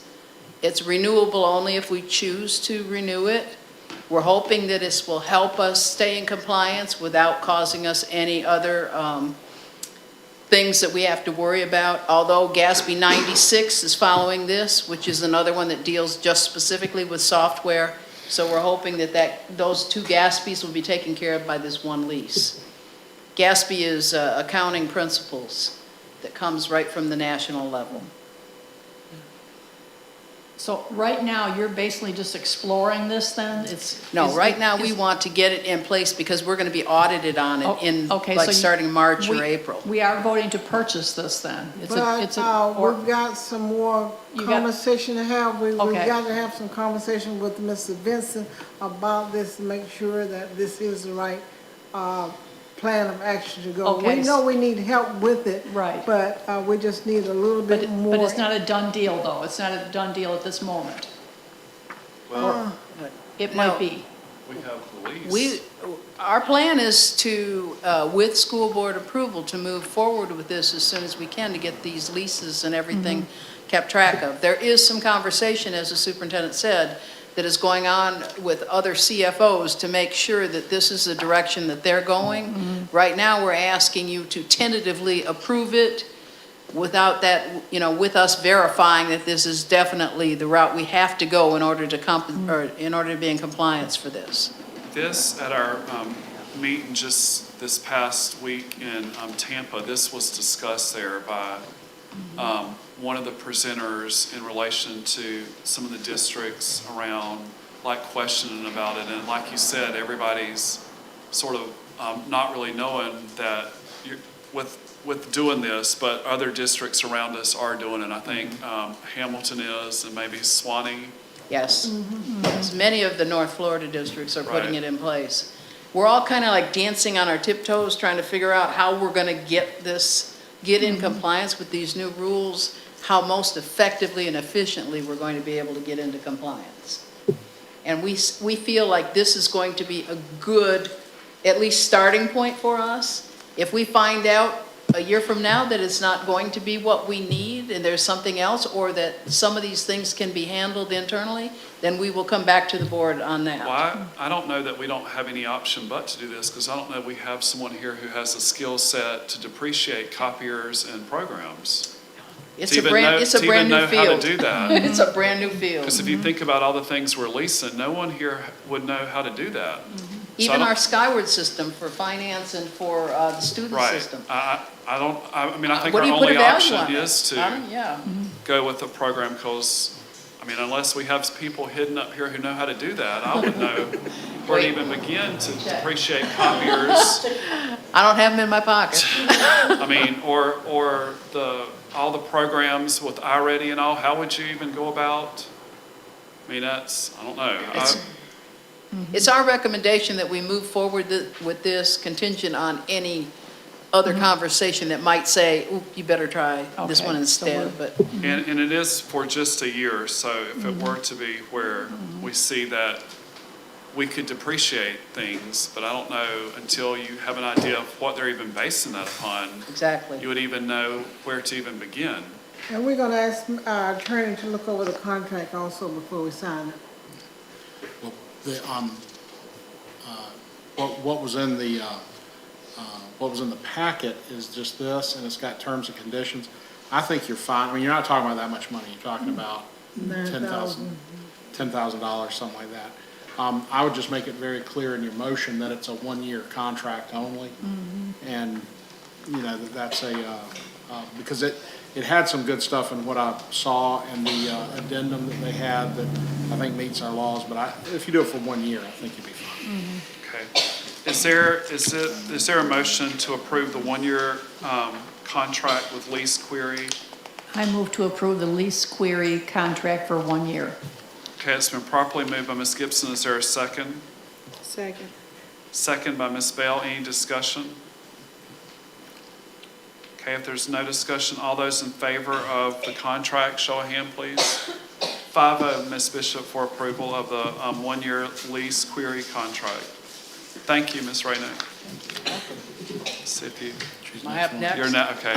It's renewable only if we choose to renew it. We're hoping that this will help us stay in compliance without causing us any other things that we have to worry about. Although GASB 96 is following this, which is another one that deals just specifically with software. So we're hoping that those two GASBs will be taken care of by this one lease. GASB is accounting principles that comes right from the national level. So right now, you're basically just exploring this then? No, right now, we want to get it in place because we're going to be audited on it in, Okay, like, so starting March or we- April. We are voting to purchase this then? It's But, or- we've got some more You got- conversation to have. We've Okay. got to have some conversation with Mr. Vincent about this to make sure that this is the right, plan of action to go. Okay. We know we need help with it. Right. But, we just need a little bit more. But it's not a done deal, though? It's not a done deal at this moment? Well, It No. might be. we have the lease. Our plan is to, with school board approval, to move forward with this as soon as we can to get these leases and everything kept track of. There is some conversation, as the superintendent said, that is going on with other CFOs to make sure that this is the direction that they're going. Right now, we're asking you to tentatively approve it without that, with us verifying that this is definitely the route we have to go in order to or in order to be in compliance for this. This, at our meeting just this past week in Tampa, this was discussed there by one of the presenters in relation to some of the districts around, like, questioning about it. And like you said, everybody's sort of not really knowing that you're, with doing this, but other districts around us are doing it. I think Hamilton is, and maybe Swanee. Yes. Yes, many of the North Florida districts are putting Right. it in place. We're all kind of like dancing on our tiptoes, trying to figure out how we're going to get in compliance with these new rules, how most effectively and efficiently we're going to be able to get into compliance. And we feel like this is going to be a good, at least starting point for us. If we find out a year from now that it's not going to be what we need and there's something else, or that some of these things can be handled internally, then we will come back to the board on that. Well, I don't know that we don't have any option but to do this, because I don't know we have someone here who has the skill set to depreciate copiers and programs. It's To a even brand, know- it's a to brand even new know how field. to do that. It's a brand new field. Because if you think about all the things we're leasing, no one here would know how to do that. So I Even don't- our Skyward system for finance and for the student Right. system. I mean, I think What our do you put a only value option on it? is to Yeah. go with the program, because, I mean, unless we have people hidden up here who know how to do that, I wouldn't know where to even begin to depreciate copiers. I don't have them in my pocket. I mean, or all the programs with iReady and all, how would you even go about? I mean, I don't know. It's our recommendation that we move forward with this contingent on any other conversation that might say, ooh, you better try this Okay, one so instead, but. And it is for just a year, so if it were to be where we see that we could depreciate things, but I don't know until you have an idea of what they're even basing that upon, Exactly. you would even know where to even begin. And we're gonna ask our attorney to look over the contract also before we sign it. Well, what was in the, what was in the packet is just this, and it's got terms and conditions. I think you're fine. I mean, you're not talking about that much money. You're talking about $10,000, something like that. I would just make it very clear in your motion that it's a one-year contract only. And, that's because it had some good stuff in what I saw in the addendum that they had that I think meets our laws, but if you do it for 1 year, I think you'd be fine. Okay. Is there a motion to approve the one-year contract with Lease Query? I move to approve the lease query contract for 1 year. Okay, it's been properly moved by Ms. Gibson. Is there a second? Second. Second by Ms. Bell. Any discussion? Okay, if there's no discussion, all those in favor of the contract, show a hand, please. 5-0, Ms. Bishop, for approval of the one-year lease query contract. Thank you, Ms. Raynick. See if you, Am I up next? you're now, okay.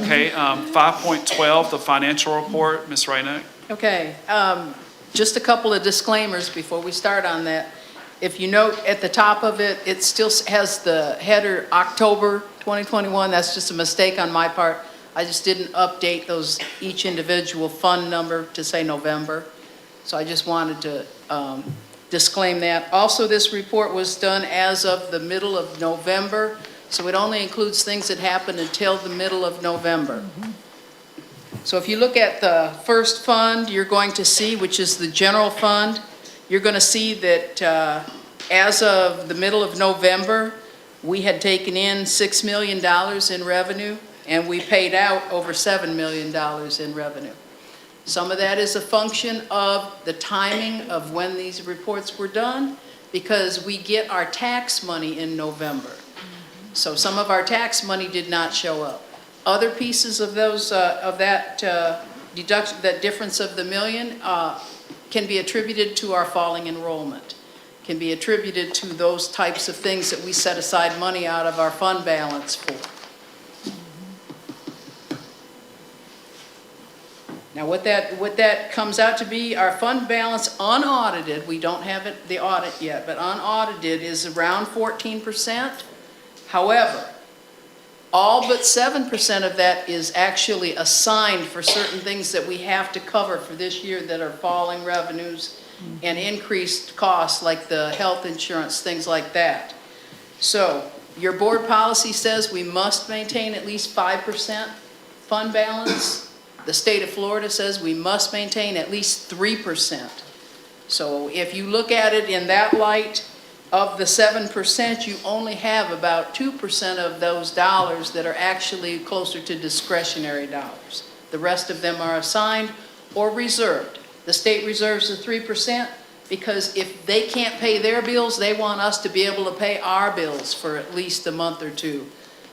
Okay, 5.12, the financial report, Ms. Raynick. Okay, just a couple of disclaimers before we start on that. If you note at the top of it, it still has the header October 2021. That's just a mistake on my part. I just didn't update each individual fund number to say November. So I just wanted to disclaim that. Also, this report was done as of the middle of November, so it only includes things that happened until the middle of November. So if you look at the first fund, you're going to see, which is the general fund, you're going to see that as of the middle of November, we had taken in $6 million in revenue, and we paid out over $7 million in revenue. Some of that is a function of the timing of when these reports were done, because we get our tax money in November. So some of our tax money did not show up. Other pieces of those, of that deduction, that difference of the million, can be attributed to our falling enrollment, can be attributed to those types of things that we set aside money out of our fund balance for. Now, what that comes out to be, our fund balance unaudited, we don't have it, the audit yet, but unaudited is around 14%. However, all but 7% of that is actually assigned for certain things that we have to cover for this year that are falling revenues and increased costs, like the health insurance, things like that. So your board policy says we must maintain at least 5% fund balance. The state of Florida says we must maintain at least 3%. So if you look at it in that light, of the 7%, you only have about 2% of those dollars that are actually closer to discretionary dollars. The rest of them are assigned or reserved. The state reserves the 3% because if they can't pay their bills, they want us to be able to pay our bills for at least a month or two.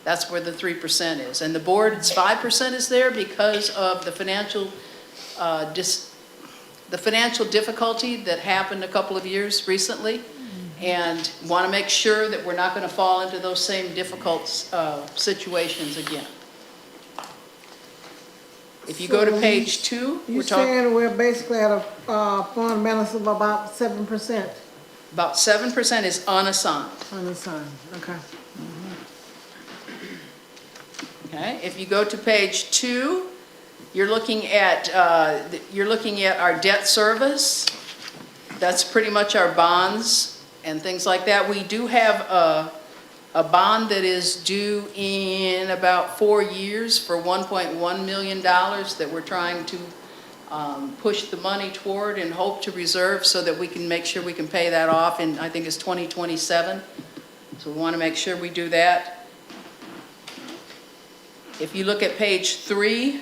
That's where the 3% is. And the board's 5% is there because of the financial difficulty that happened a couple of years recently, and want to make sure that we're not going to fall into those same difficult situations again. If you go to page 2, You're saying we're basically at a fund balance of about 7%? About 7% is unassigned. Unassigned, okay. Okay, if you go to page 2, you're looking at our debt service. That's pretty much our bonds and things like that. We do have a bond that is due in about 4 years for $1.1 million that we're trying to push the money toward and hope to reserve so that we can make sure we can pay that off in, I think it's 2027. So we want to make sure we do that. If you look at page 3,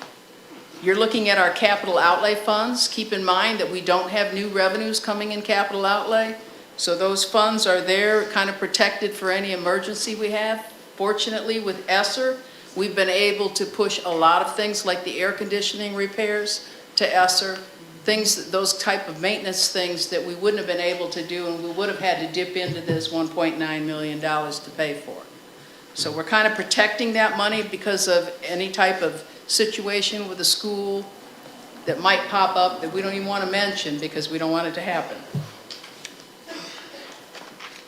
you're looking at our capital outlay funds. Keep in mind that we don't have new revenues coming in capital outlay. So those funds are there kind of protected for any emergency we have. Fortunately, with Esther, we've been able to push a lot of things like the air conditioning repairs to Esther, those type of maintenance things that we wouldn't have been able to do, and we would have had to dip into this $1.9 million to pay for. So we're kind of protecting that money because of any type of situation with a school that might pop up that we don't even want to mention because we don't want it to happen.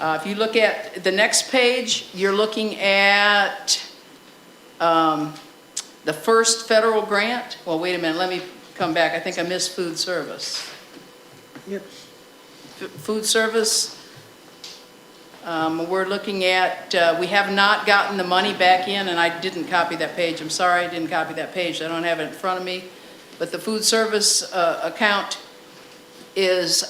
If you look at the next page, you're looking at the first federal grant. Well, wait a minute, let me come back. I think I missed food service. Yep. Food service, we're looking at, we have not gotten the money back in, and I didn't copy that page. I'm sorry, I didn't copy that page. I don't have it in front of me. But the food service account is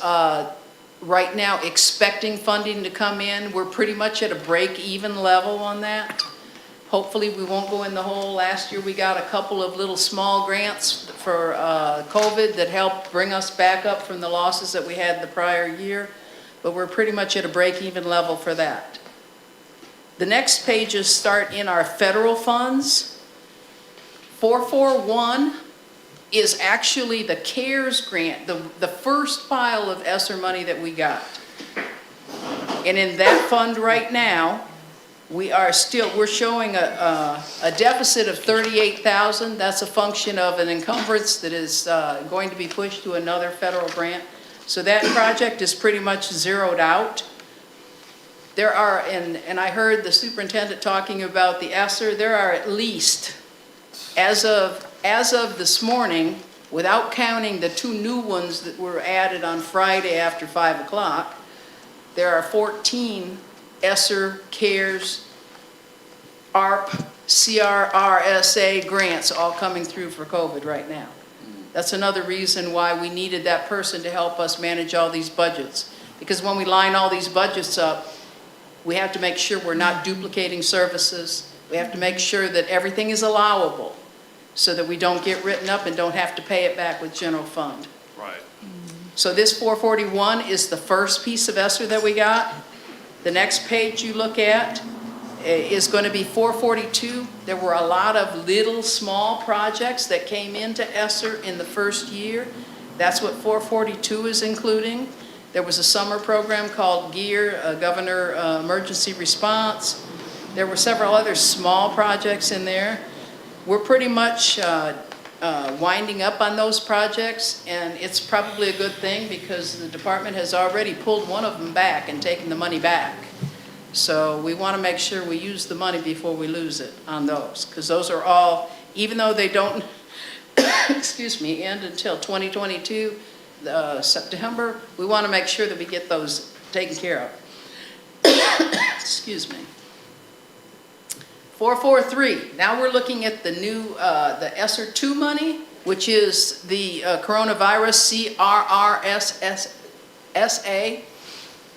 right now expecting funding to come in. We're pretty much at a break-even level on that. Hopefully we won't go in the hole. Last year we got a couple of little small grants for COVID that helped bring us back up from the losses that we had the prior year, but we're pretty much at a break-even level for that. The next pages start in our federal funds. 441 is actually the CARES grant, the first pile of ESSER money that we got. And in that fund right now, we're showing a deficit of $38,000. That's a function of an encumbrance that is going to be pushed to another federal grant. So that project is pretty much zeroed out. There are, and I heard the superintendent talking about the ESSER, there are at least, as of this morning, without counting the 2 new ones that were added on Friday after 5 o'clock, there are 14 ESSER, CARES, ARP CRRSA grants all coming through for COVID right now. That's another reason why we needed that person to help us manage all these budgets. Because when we line all these budgets up, we have to make sure we're not duplicating services. We have to make sure that everything is allowable so that we don't get written up and don't have to pay it back with general fund. Right. So this 441 is the first piece of ESSER that we got. The next page you look at is going to be 442. There were a lot of little, small projects that came into ESSER in the first year. That's what 442 is including. There was a summer program called GEAR, Governor Emergency Response. There were several other small projects in there. We're pretty much winding up on those projects, and it's probably a good thing because the department has already pulled one of them back and taken the money back. So we want to make sure we use the money before we lose it on those, because those are all, even though they don't, excuse me, end until 2022, September, we want to make sure that we get those taken care of. Excuse me. 443, now we're looking at the new, the ESSER 2 money, which is the coronavirus CRRSA.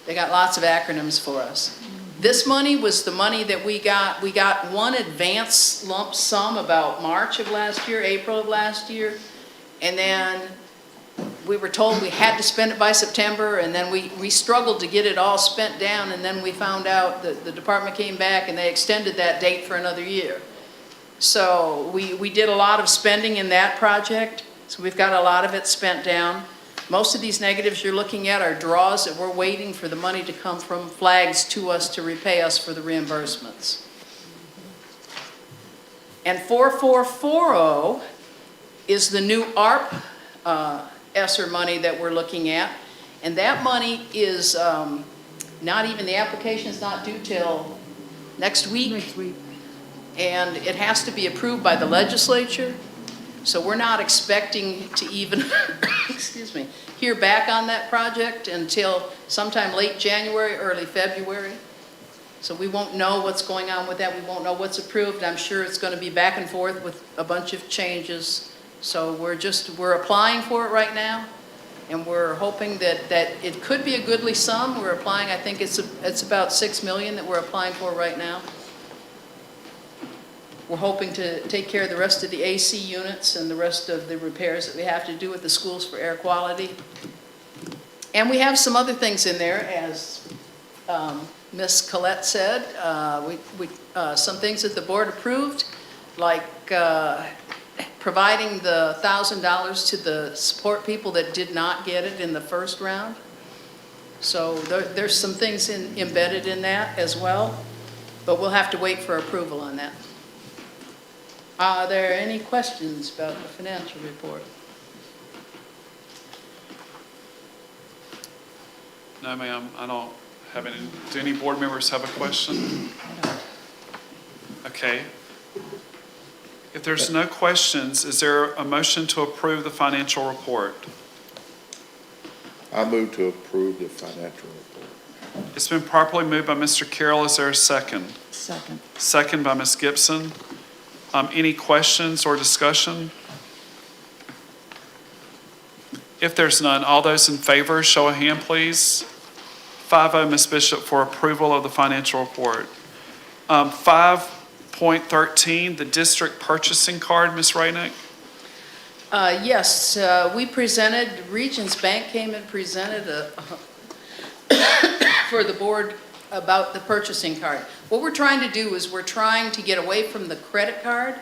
They got lots of acronyms for us. This money was the money that we got. We got one advance lump sum about March of last year, April of last year, and then we were told we had to spend it by September, and then we struggled to get it all spent down, and then we found out that the department came back and they extended that date for another year. So we did a lot of spending in that project, so we've got a lot of it spent down. Most of these negatives you're looking at are draws that we're waiting for the money to come from flags to us to repay us for the reimbursements. And 4440 is the new ARP ESSER money that we're looking at. And that money is not even, the application is not due till next week. Next week. And it has to be approved by the legislature. So we're not expecting to even, excuse me, hear back on that project until sometime late January, early February. So we won't know what's going on with that. We won't know what's approved. I'm sure it's going to be back and forth with a bunch of changes. So we're applying for it right now, and we're hoping that it could be a goodly sum. We're applying, I think it's about $6 million that we're applying for right now. We're hoping to take care of the rest of the AC units and the rest of the repairs that we have to do with the schools for air quality. And we have some other things in there, as Ms. Collette said. Some things that the board approved, like providing the $1,000 to the support people that did not get it in the first round. So there's some things embedded in that as well, but we'll have to wait for approval on that. Are there any questions about the financial report? No, ma'am, I don't have any. Do any board members have a question? Okay. If there's no questions, is there a motion to approve the financial report? I move to approve the financial report. It's been properly moved by Mr. Carroll. Is there a second? Second. Second by Ms. Gibson. Any questions or discussion? If there's none, all those in favor, show of hand, please. 5-0, Ms. Bishop, for approval of the financial report. 5.13, the district purchasing card, Ms. Rainick. Yes, we presented, Regions Bank came and presented for the board about the purchasing card. What we're trying to do is we're trying to get away from the credit card,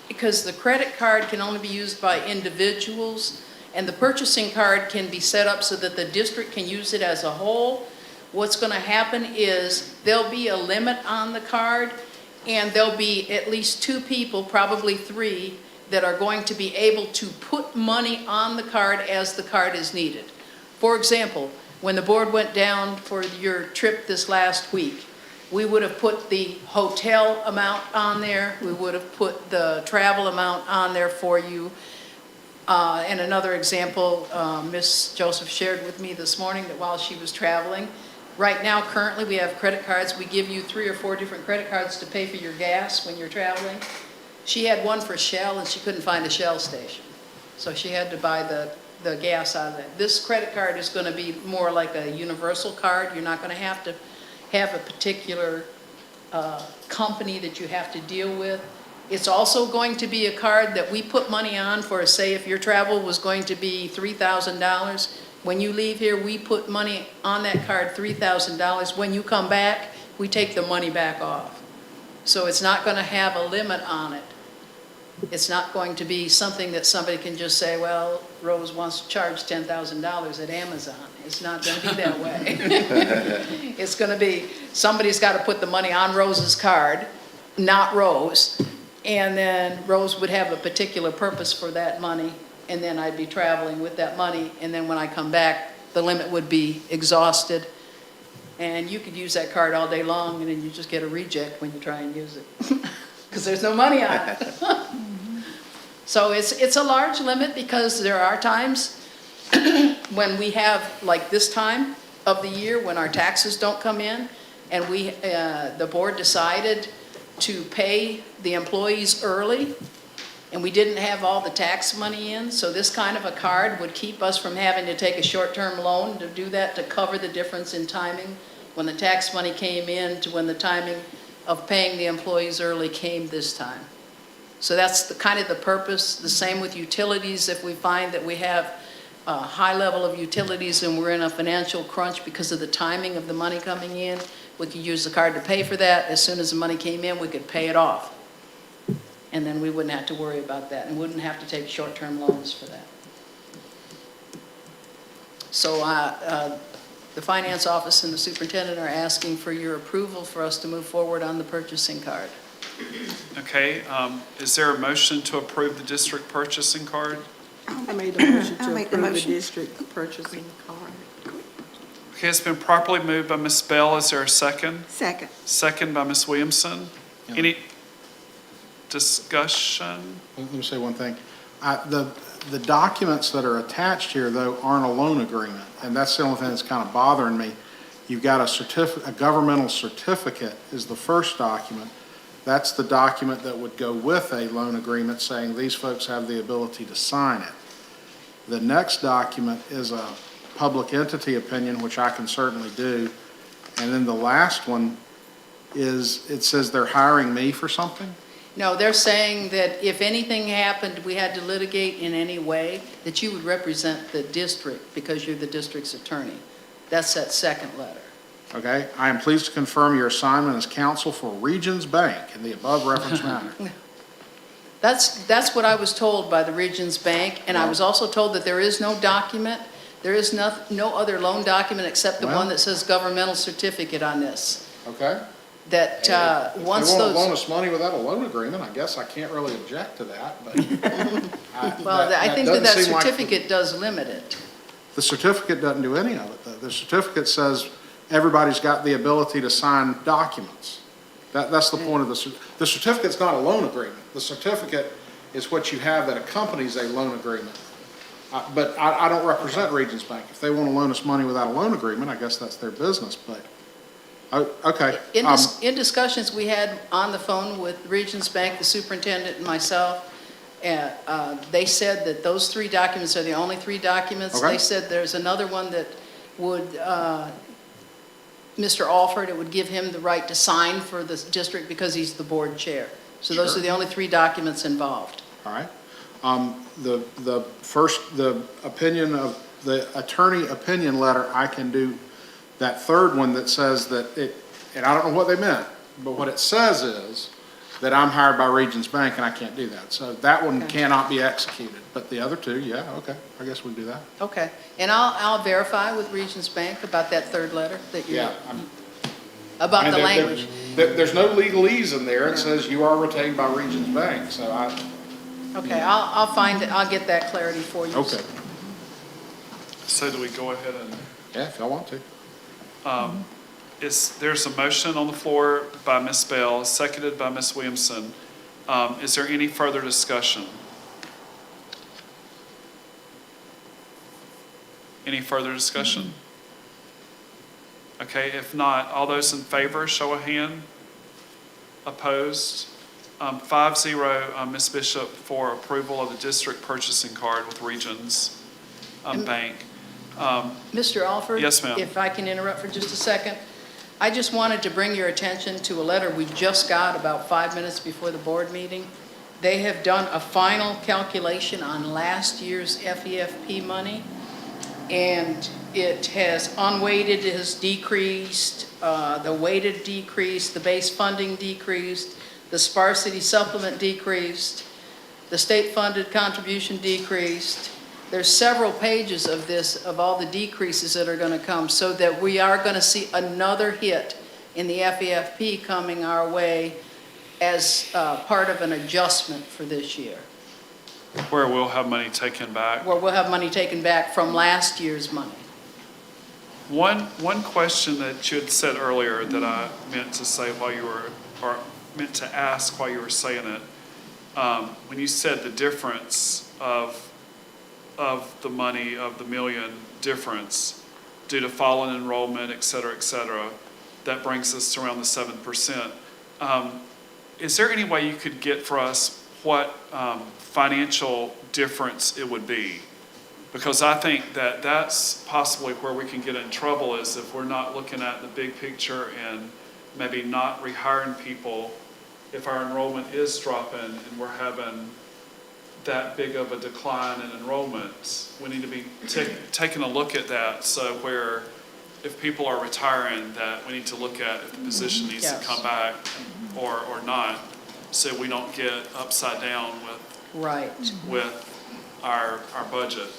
because the credit card can only be used by individuals, and the purchasing card can be set up so that the district can use it as a whole. What's going to happen is there'll be a limit on the card, and there'll be at least 2 people, probably 3, that are going to be able to put money on the card as the card is needed. For example, when the board went down for your trip this last week, we would have put the hotel amount on there, we would have put the travel amount on there for you. And another example, Ms. Joseph shared with me this morning that while she was traveling, Right now, currently, we have credit cards. We give you 3 or 4 different credit cards to pay for your gas when you're traveling. She had one for Shell, and she couldn't find a Shell station. So she had to buy the gas out of it. This credit card is going to be more like a universal card. You're not going to have a particular company that you have to deal with. It's also going to be a card that we put money on for, say, if your travel was going to be $3,000, when you leave here, we put money on that card, $3,000. When you come back, we take the money back off. So it's not going to have a limit on it. It's not going to be something that somebody can just say, well, Rose wants to charge $10,000 at Amazon. It's not going to be that way. It's going to be, somebody's got to put the money on Rose's card, not Rose, and then Rose would have a particular purpose for that money, and then I'd be traveling with that money, and then when I come back, the limit would be exhausted, and you could use that card all day long, and then you just get a reject when you try and use it, because there's no money on it. So it's a large limit, because there are times when we have, like this time of the year, when our taxes don't come in, and the board decided to pay the employees early, and we didn't have all the tax money in, so this kind of a card would keep us from having to take a short-term loan to do that, to cover the difference in timing when the tax money came in to when the timing of paying the employees early came this time. So that's kind of the purpose. The same with utilities. If we find that we have a high level of utilities and we're in a financial crunch because of the timing of the money coming in, we could use the card to pay for that. As soon as the money came in, we could pay it off. And then we wouldn't have to worry about that and wouldn't have to take short-term loans for that. So the finance office and the superintendent are asking for your approval for us to move forward on the purchasing card. Okay, is there a motion to approve the district purchasing card? I made the motion I'll to make the approve the motion. district purchasing card. Okay, it's been properly moved by Ms. Bell. Is there a second? Second. Second by Ms. Williamson. Yeah. Any discussion? Let me say one thing. The documents that are attached here, though, aren't a loan agreement, and that's the only thing that's kind of bothering me. You've got a governmental certificate is the first document. That's the document that would go with a loan agreement saying these folks have the ability to sign it. The next document is a public entity opinion, which I can certainly do. And then the last one is, it says they're hiring me for something? No, they're saying that if anything happened, we had to litigate in any way, that you would represent the district because you're the district's attorney. That's that second letter. Okay, I am pleased to confirm your assignment as counsel for Regions Bank in the above referenced matter. That's what I was told by the Regions Bank, and I was also told that there is no document, there is no other loan document except the Well- one that says governmental certificate on this. Okay? That once If they want to loan those, us money without a loan agreement, I guess I can't really object to that, but. well, I think that doesn't seem like- certificate does limit it. The certificate doesn't do any of it, though. The certificate says everybody's got the ability to sign documents. That's the point of the certificate's not a loan agreement. The certificate is what you have that accompanies a loan agreement. But I don't represent Regions Bank. If they want to loan us money without a loan agreement, I guess that's their business, but, okay. In discussions we had on the phone with Regions Bank, the superintendent and myself, they said that those 3 documents are the only 3 documents. Okay. They said there's another one that would, Mr. Alford, it would give him the right to sign for the district because he's the board chair. So those Sure. are the only 3 documents involved. All right. The opinion of, the attorney opinion letter, I can do that third one that says that it, and I don't know what they meant, but what it says is that I'm hired by Regions Bank and I can't do that. So that one Okay. cannot be executed, but the other 2, yeah, okay, I guess we can do that. Okay. And I'll verify with Regions Bank about that third letter that you, about the language. There's no legalese in there. It says you are retained by Regions Bank, so Okay, I'll get that clarity for you. okay. So do we go ahead and, Yeah, if y'all want to. there's a motion on the floor by Ms. Bell, seconded by Ms. Williamson. Is there any further discussion? Any further discussion? Okay, if not, all those in favor, show a hand. Opposed? 5-0, Ms. Bishop, for approval of the district purchasing card with Regions Bank. Mr. Alford? Yes, ma'am. If I can interrupt for just a second. I just wanted to bring your attention to a letter we just got about 5 minutes before the board meeting. They have done a final calculation on last year's FEFP money, and it has unweighted has decreased, the weighted decreased, the base funding decreased, the sparsity supplement decreased, the state-funded contribution decreased. There's several pages of this, of all the decreases that are going to come, so that we are going to see another hit in the FEFP coming our way as part of an adjustment for this year, Where we'll have money taken back. where we'll have money taken back from last year's money. One question that you had said earlier that I meant to say while you were, or meant to ask while you were saying it, when you said the difference of the money, of the million difference due to fallen enrollment, et cetera, that brings us to around the 7%. Is there any way you could get for us what financial difference it would be? Because I think that that's possibly where we can get in trouble, is if we're not looking at the big picture and maybe not rehiring people. If our enrollment is dropping and we're having that big of a decline in enrollment, we need to be taking a look at that. So where if people are retiring, that we need to look at if the position needs to Yes. come back or not, so we don't get upside down Right. with our budget.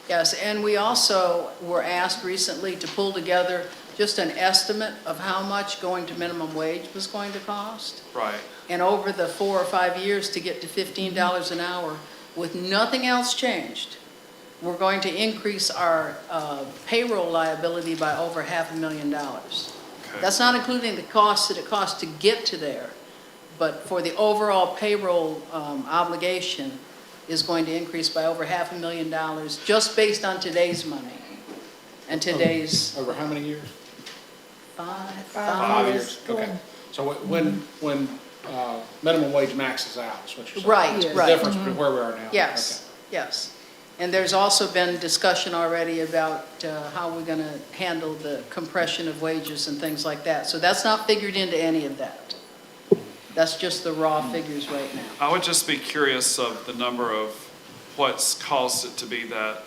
Yes, and we also were asked recently to pull together just an estimate of how much going to minimum wage was going to cost. Right. And over the 4 or 5 years to get to $15 an hour, with nothing else changed, we're going to increase our payroll liability by over $500,000. Okay. That's not including the costs that it costs to get to there, but for the overall payroll obligation is going to increase by over $500,000 just based on today's money and today's Over how many years? 5 5 years, okay. So when minimum wage maxes out, is what you're saying? Right, Yes. The right. difference between where we are now? Yes, yes. And there's also been discussion already about how we're going to handle the compression of wages and things like that. So that's not figured into any of that. That's just the raw figures right now. I would just be curious of the number of what's caused it to be that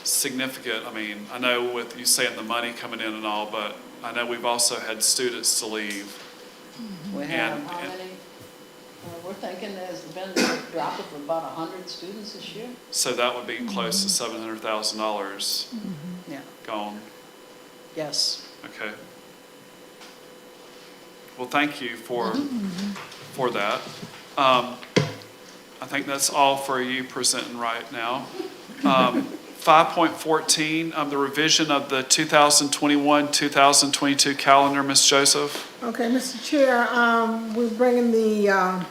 significant. I mean, I know with you saying the money coming in and all, but I know we've also had students to leave. We have And- how many? We're thinking there's been a drop of about 100 students this year. So that would be close to $700,000 Yeah, gone. yes. Okay. Well, thank you for that. I think that's all for you presenting right now. 5.14, the revision of the 2021-2022 calendar, Ms. Joseph. Okay, Mr. Chair, we're bringing the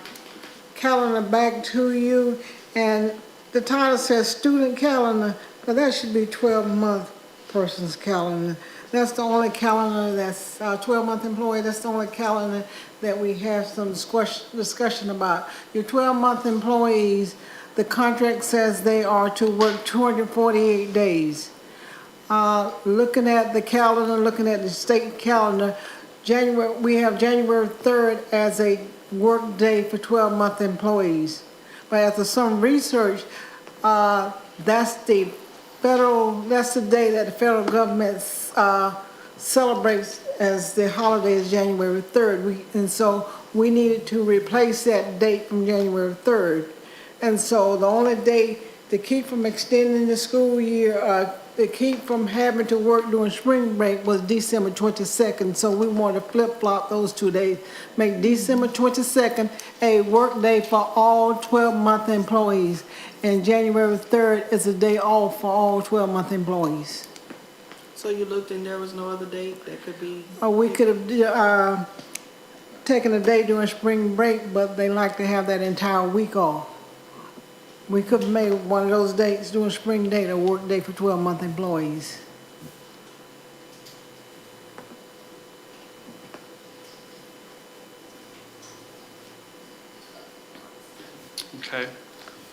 calendar back to you, and the title says student calendar, but that should be 12-month person's calendar. That's the only calendar that's 12-month employee, that's the only calendar that we have some discussion about. Your 12-month employees, the contract says they are to work 248 days. Looking at the calendar, looking at the state calendar, we have January 3rd as a work day for 12-month employees. But after some research, that's the day that the federal government celebrates as the holiday is January 3rd. And so we needed to replace that date from January 3rd. And so the only day to keep from extending the school year, to keep from having to work during spring break was December 22nd. So we want to flip-flop those 2 days, make December 22nd a work day for all 12-month employees. And January 3rd is a day off for all 12-month employees. So you looked and there was no other date that could be? We could have taken a day during spring break, but they like to have that entire week off. We could have made one of those dates during spring day a work day for 12-month employees. Okay,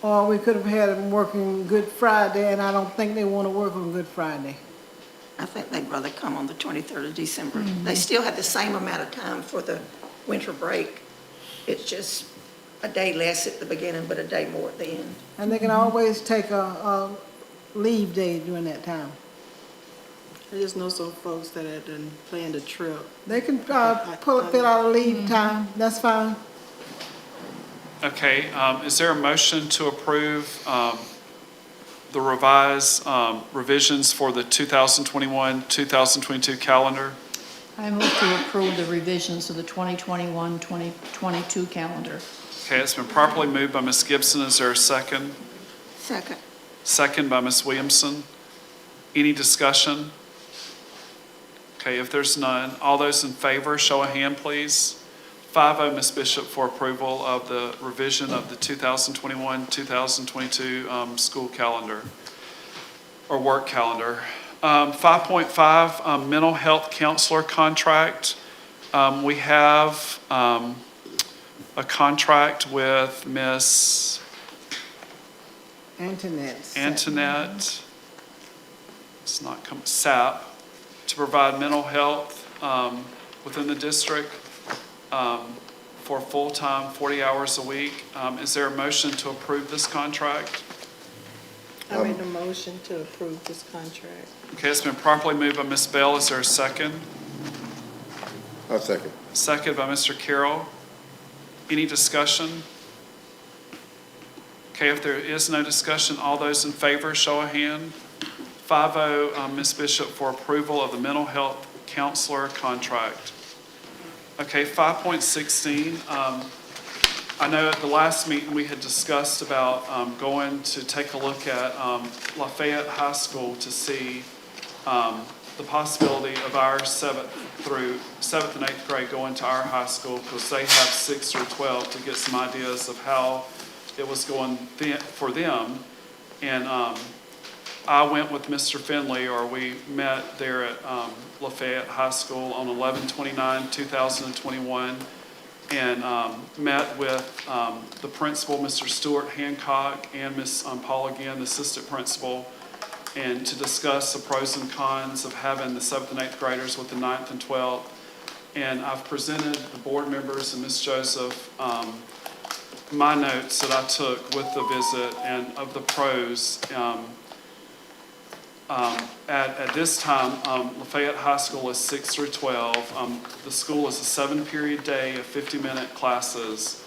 Or we could have had them working Good Friday, and I don't think they want to work on Good Friday. I think they'd rather come on the 23rd of December. They still have the same amount of time for the winter break. It's just a day less at the beginning, but a day more at the end. And they can always take a leave day during that time. I just know some folks that had done planned a trip. They can fill out a leave time, that's fine. okay, is there a motion to approve the revised revisions for the 2021-2022 calendar? I move to approve the revisions of the 2021-2022 calendar. Okay, it's been properly moved by Ms. Gibson. Is there a second? Second. Second by Ms. Williamson. Any discussion? Okay, if there's none, all those in favor, show a hand, please. 5-0, Ms. Bishop, for approval of the revision of the 2021-2022 school calendar, or work calendar. 5.5, mental health counselor contract. We have a contract with Miss Antoinette, it's not come, SAP, to provide mental health within the district for full-time, 40 hours a week. Is there a motion to approve this contract? I made a motion to approve this contract. Okay, it's been properly moved by Ms. Bell. Is there a second? I'll second. Second by Mr. Carroll. Any discussion? Okay, if there is no discussion, all those in favor, show a hand. 5-0, Ms. Bishop, for approval of the mental health counselor contract. Okay, 5.16, I know at the last meeting we had discussed about going to take a look at Lafayette High School to see the possibility of our 7th and 8th grade going to our high school, because they have 6 through 12, to get some ideas of how it was going for them. And I went with Mr. Finley, or we met there at Lafayette High School on 11/29/2021, and met with the principal, Mr. Stuart Hancock, and Ms. Paula Gann, the assistant principal, and to discuss the pros and cons of having the 7th and 8th graders with the 9th and 12th. And I've presented the board members and Ms. Joseph my notes that I took with the visit and of the pros. At this time, Lafayette High School is 6 through 12. The school is a 7-period day of 50-minute classes.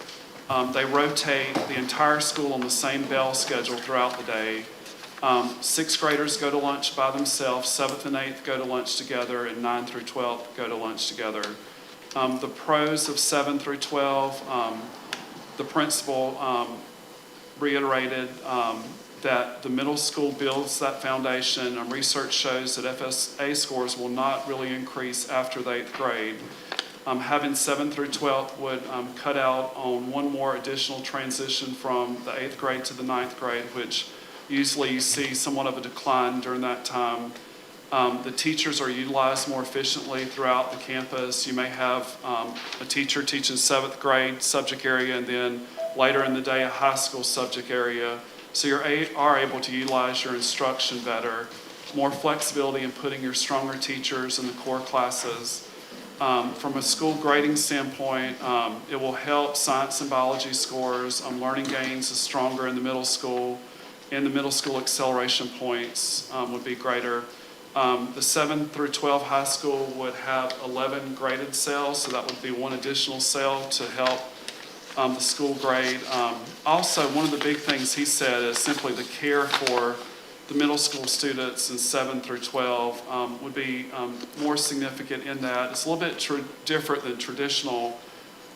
They rotate the entire school on the same bell schedule throughout the day. 6th graders go to lunch by themselves, 7th and 8th go to lunch together, and 9 through 12 go to lunch together. The pros of 7 through 12, the principal reiterated that the middle school builds that foundation. Research shows that FSA scores will not really increase after the 8th grade. Having 7 through 12 would cut out on one more additional transition from the 8th grade to the 9th grade, which usually you see somewhat of a decline during that time. The teachers are utilized more efficiently throughout the campus. You may have a teacher teaching 7th grade subject area, and then later in the day a high school subject area. So you are able to utilize your instruction better, more flexibility in putting your stronger teachers in the core classes. From a school grading standpoint, it will help science and biology scores. Learning gains is stronger in the middle school, and the middle school acceleration points would be greater. The 7 through 12 high school would have 11 graded cells, so that would be one additional cell to help the school grade. Also, one of the big things he said is simply the care for the middle school students in 7 through 12 would be more significant in that. It's a little bit different than traditional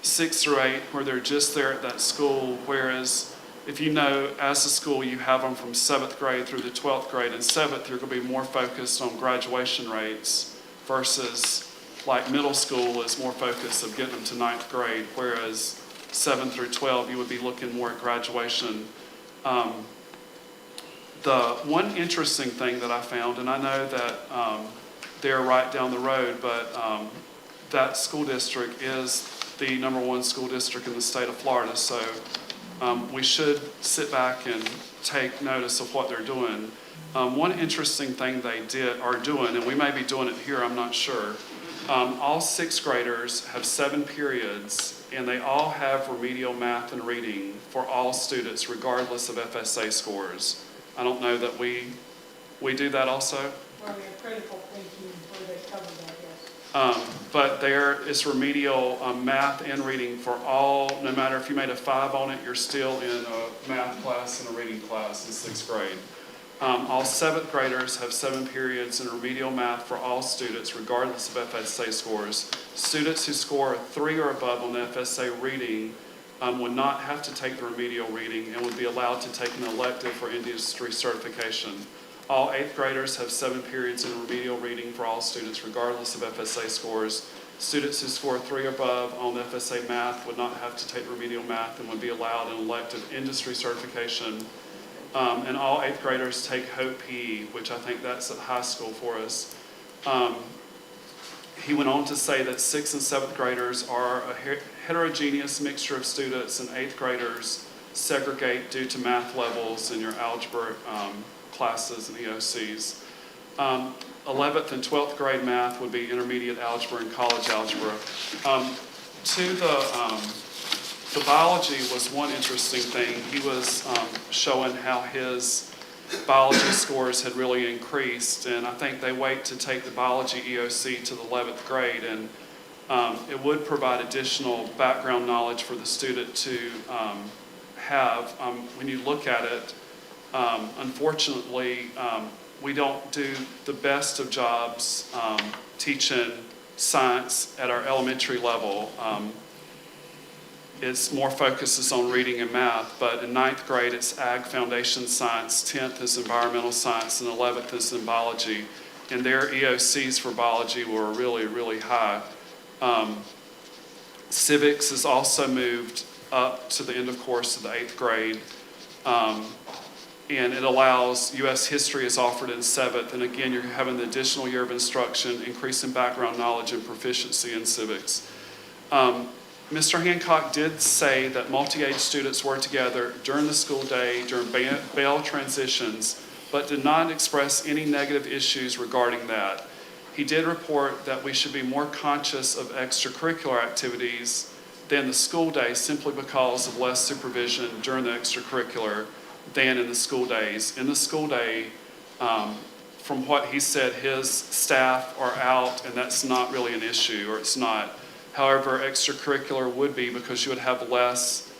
6 through 8, where they're just there at that school, whereas if you know, as a school, you have them from 7th grade through the 12th grade. In 7th, you're going to be more focused on graduation rates versus like middle school is more focused of getting them to 9th grade, whereas 7 through 12, you would be looking more at graduation. The one interesting thing that I found, and I know that they're right down the road, but that school district is the #1 school district in the state of Florida. So we should sit back and take notice of what they're doing. One interesting thing they are doing, and we may be doing it here, I'm not sure. All sixth graders have 7 periods, and they all have remedial math and reading for all students, regardless of FSA scores. I don't know that we do that also. Well, we have critical thinking where they cover that, yes. But there is remedial math and reading for all, no matter if you made a 5 on it, you're still in a math class and a reading class in 6th grade. All 7th graders have 7 periods in remedial math for all students, regardless of FSA scores. Students who score a 3 or above on the FSA reading would not have to take the remedial reading and would be allowed to take an elective for industry certification. All 8th graders have 7 periods in remedial reading for all students, regardless of FSA scores. Students who score 3 or above on FSA math would not have to take remedial math and would be allowed an elective industry certification. And all 8th graders take Hope PE, which I think that's at high school for us. He went on to say that 6th and 7th graders are a heterogeneous mixture of students, and 8th graders segregate due to math levels in your algebra classes and EOCs. 11th and 12th grade math would be intermediate algebra and college algebra. The biology was one interesting thing. He was showing how his biology scores had really increased, and I think they wait to take the biology EOC to the 11th grade, and it would provide additional background knowledge for the student to have. When you look at it, unfortunately, we don't do the best of jobs teaching science at our elementary level. It's more focuses on reading and math, but in 9th grade it's Ag Foundation Science, 10th is Environmental Science, and 11th is in Biology. And their EOCs for biology were really, really high. Civics is also moved up to the end of course of the 8th grade. And it allows, U.S. history is offered in 7th, and again, you're having the additional year of instruction, increasing background knowledge and proficiency in civics. Mr. Hancock did say that multi-age students were together during the school day, during bail transitions, but did not express any negative issues regarding that. He did report that we should be more conscious of extracurricular activities than the school day simply because of less supervision during the extracurricular than in the school days. In the school day, from what he said, his staff are out and that's not really an issue, or it's not. However, extracurricular would be because you would have less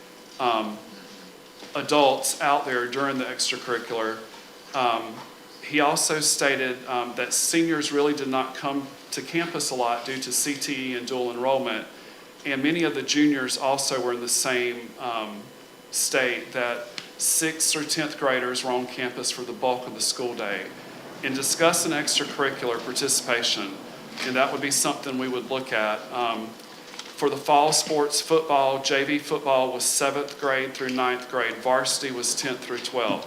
adults out there during the extracurricular. He also stated that seniors really did not come to campus a lot due to CTE and dual enrollment. And many of the juniors also were in the same state, that 6th or 10th graders were on campus for the bulk of the school day. In discussing extracurricular participation, and that would be something we would look at. For the fall sports, football, JV football was 7th grade through 9th grade. Varsity was 10th through 12th.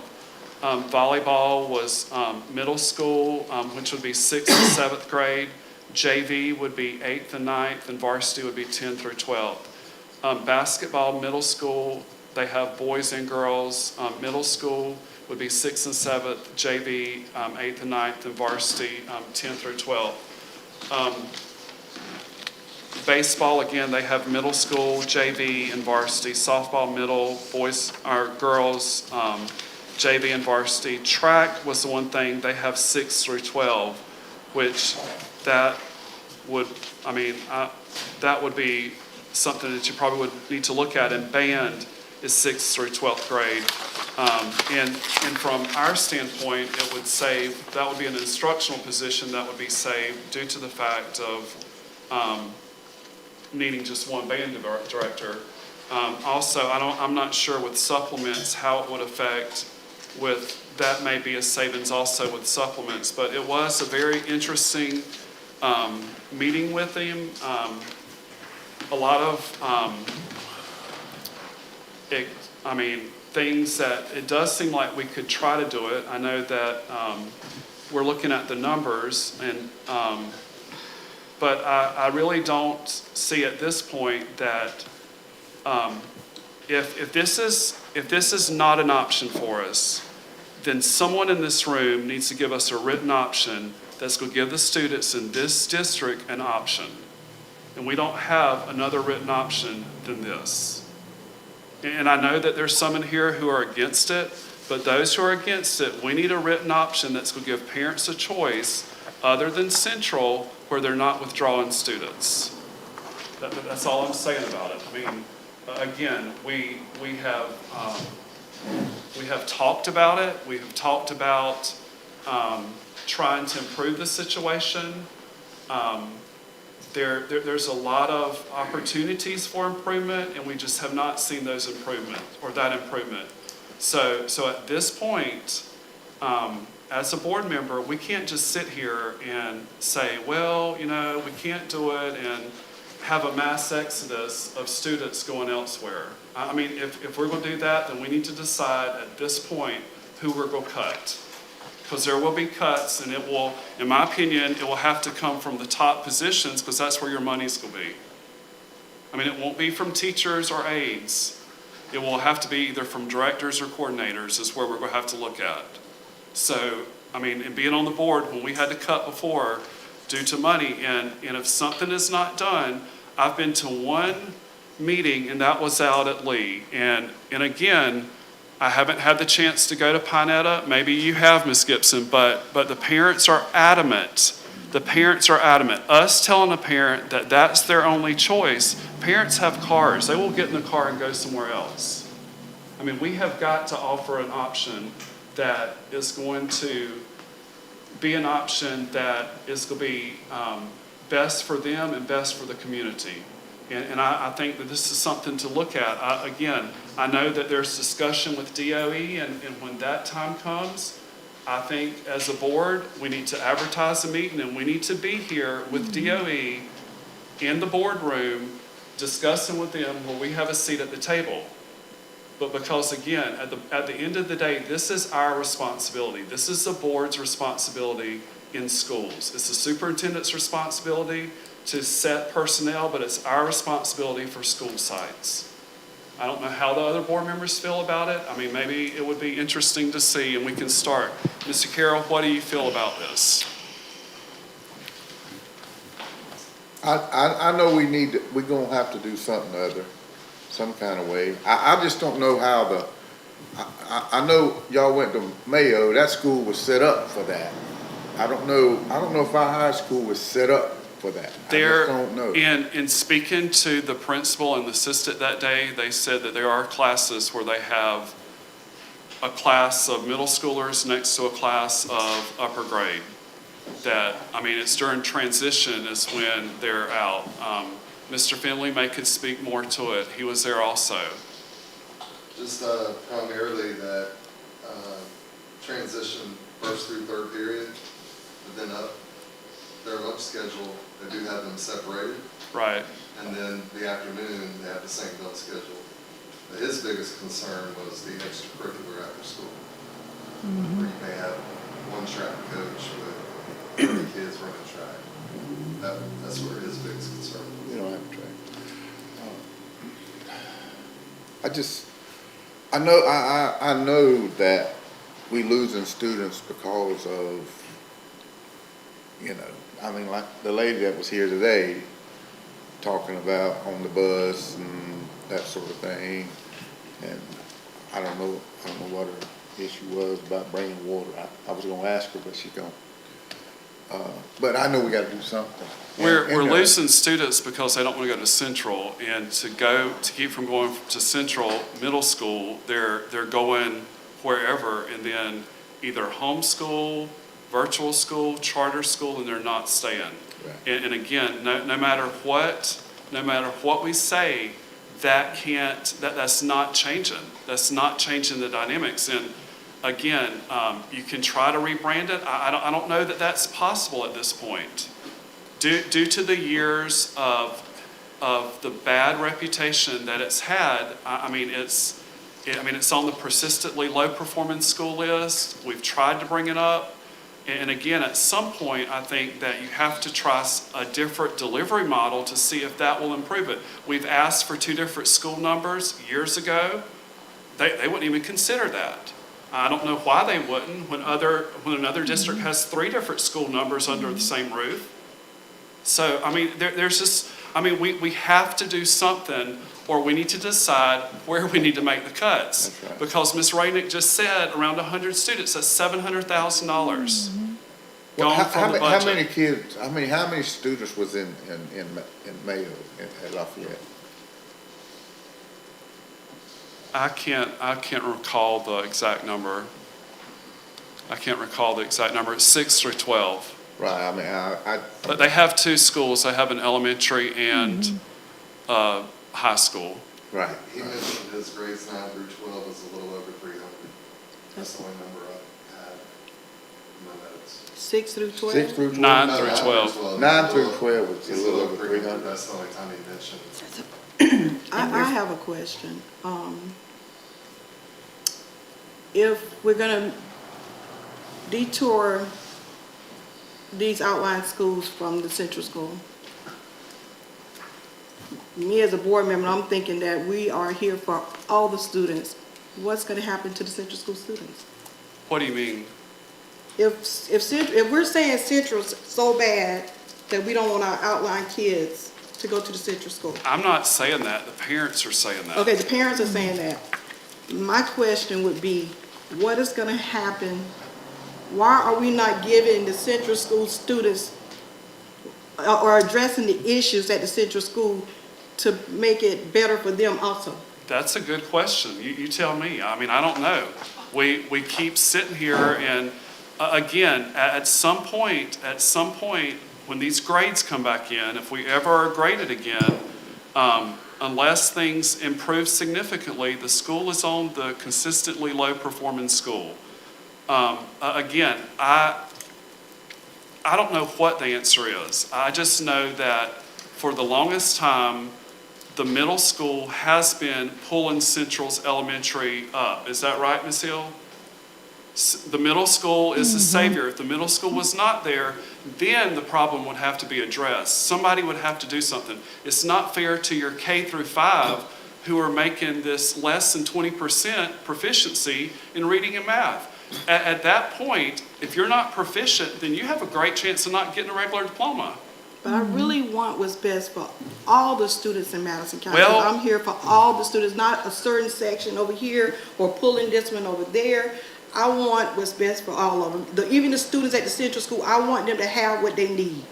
Volleyball was middle school, which would be 6th and 7th grade. JV would be 8th and 9th, and varsity would be 10th through 12th. Basketball, middle school, they have boys and girls. Middle school would be 6th and 7th, JV 8th and 9th, and varsity 10th through 12th. Baseball, again, they have middle school, JV, and varsity. Softball, middle, boys or girls, JV and varsity. Track was the one thing, they have 6th through 12, which that would, that would be something that you probably would need to look at. And band is 6th through 12th grade. And from our standpoint, it would save, that would be an instructional position that would be saved due to the fact of needing just one band director. Also, I'm not sure with supplements how it would affect with, that may be a savings also with supplements, but it was a very interesting meeting with him. A lot of, things that it does seem like we could try to do it. I know that we're looking at the numbers, and but I really don't see at this point that if this is not an option for us, then someone in this room needs to give us a written option that's going to give the students in this district an option. And we don't have another written option than this. And I know that there's some in here who are against it, but those who are against it, we need a written option that's going to give parents a choice other than Central, where they're not withdrawing students. That's all I'm saying about it. I mean, again, we have talked about it. We have talked about trying to improve the situation. There's a lot of opportunities for improvement, and we just have not seen those improvement or that improvement. So at this point, as a board member, we can't just sit here and say, well, we can't do it, and have a mass exodus of students going elsewhere. I mean, if we're going to do that, then we need to decide at this point who we're going to cut. Because there will be cuts, and it will, in my opinion, it will have to come from the top positions, because that's where your money's going to be. I mean, it won't be from teachers or aides. It will have to be either from directors or coordinators is where we're going to have to look at. So, I mean, and being on the board, when we had to cut before due to money, and if something is not done, I've been to one meeting, and that was out at Lee. And again, I haven't had the chance to go to Pinetta. Maybe you have, Ms. Gibson, but the parents are adamant. The parents are adamant. Us telling a parent that that's their only choice, parents have cars. They will get in the car and go somewhere else. I mean, we have got to offer an option that is going to be an option that is going to be best for them and best for the community. And I think that this is something to look at. I know that there's discussion with DOE, and when that time comes, I think as a board, we need to advertise a meeting, and we need to be here with DOE in the boardroom discussing with them where we have a seat at the table. But because, again, at the end of the day, this is our responsibility. This is the board's responsibility in schools. It's the superintendent's responsibility to set personnel, but it's our responsibility for school sites. I don't know how the other board members feel about it. I mean, maybe it would be interesting to see, and we can start. Mr. Carroll, what do you feel about this? I know we're gonna have to do something other, some kind of way. I just don't know how I know y'all went to Mayo, that school was set up for that. I don't know if our high school was set up for that. I just don't know. In speaking to the principal and the assistant that day, they said that there are classes where they have a class of middle schoolers next to a class of upper grade. That, I mean, it's during transition is when they're out. Mr. Finley could speak more to it. He was there also. Just primarily that transition first through third period, but then up their lunch schedule, they do have them separated. Right. And then the afternoon, they have the same lunch schedule. But his biggest concern was the extracurricular after school. Where you may have one track coach with 30 kids running track. That's where his biggest concern was. You don't have track. I know that we losing students because of, I mean, like the lady that was here today talking about on the bus and that sort of thing. And I don't know what her issue was about bringing water. I was gonna ask her, but she don't. But I know we gotta do something. We're losing students because they don't want to go to Central, and to keep from going to Central Middle School, they're going wherever, and then either homeschool, virtual school, charter school, and they're not staying. Right. And again, no matter what we say, that's not changing. That's not changing the dynamics. And again, you can try to rebrand it. I don't know that that's possible at this point. Due to the years of the bad reputation that it's had, it's on the persistently low performing school list. We've tried to bring it up, And again, at some point, I think that you have to try a different delivery model to see if that will improve it. We've asked for 2 different school numbers years ago. They wouldn't even consider that. I don't know why they wouldn't when another district has 3 different school numbers under the same roof. So, I mean, we have to do something, or we need to decide where we need to make the cuts. That's right. Because Ms. Rainick just said around 100 students, that's $700,000 Well, gone from the budget. how many kids, how many students was in Mayo at Lafayette? I can't recall the exact number. It's 6 through 12. Right, I mean, But they have 2 schools. They have an elementary and high school. right. He mentioned his grades 9 through 12 is a little over 300. That's the only number I had in my notes. 6 through 12? 6 through 12? 9 No, through 9 12. 9 through 12 was a It's little over 300. That's the only time he mentioned. I have a question. If we're gonna detour these outlying schools from the central school, me as a board member, I'm thinking that we are here for all the students. What's gonna happen to the central school students? What do you mean? If we're saying central's so bad that we don't want our outlying kids to go to the central school. I'm not saying that. The parents are saying that. Okay, the parents are saying that. My question would be, what is gonna happen? Why are we not giving the central school students or addressing the issues at the central school to make it better for them also? That's a good question. You tell me. I mean, I don't know. We keep sitting here and, again, at some point, when these grades come back in, if we ever are graded again, unless things improve significantly, the school is on the consistently low-performing school. Again, I don't know what the answer is. I just know that for the longest time, the middle school has been pulling Central's elementary up. Is that right, Ms. Hill? The middle school is the savior. If the middle school was not there, then the problem would have to be addressed. Somebody would have to do something. It's not fair to your K through 5 who are making this less than 20% proficiency in reading and math. At that point, if you're not proficient, then you have a great chance of not getting a regular diploma. But I really want what's best for all the students in Madison County. Well- I'm here for all the students, not a certain section over here or pulling this one over there. I want what's best for all of them. Even the students at the central school, I want them to have what they need.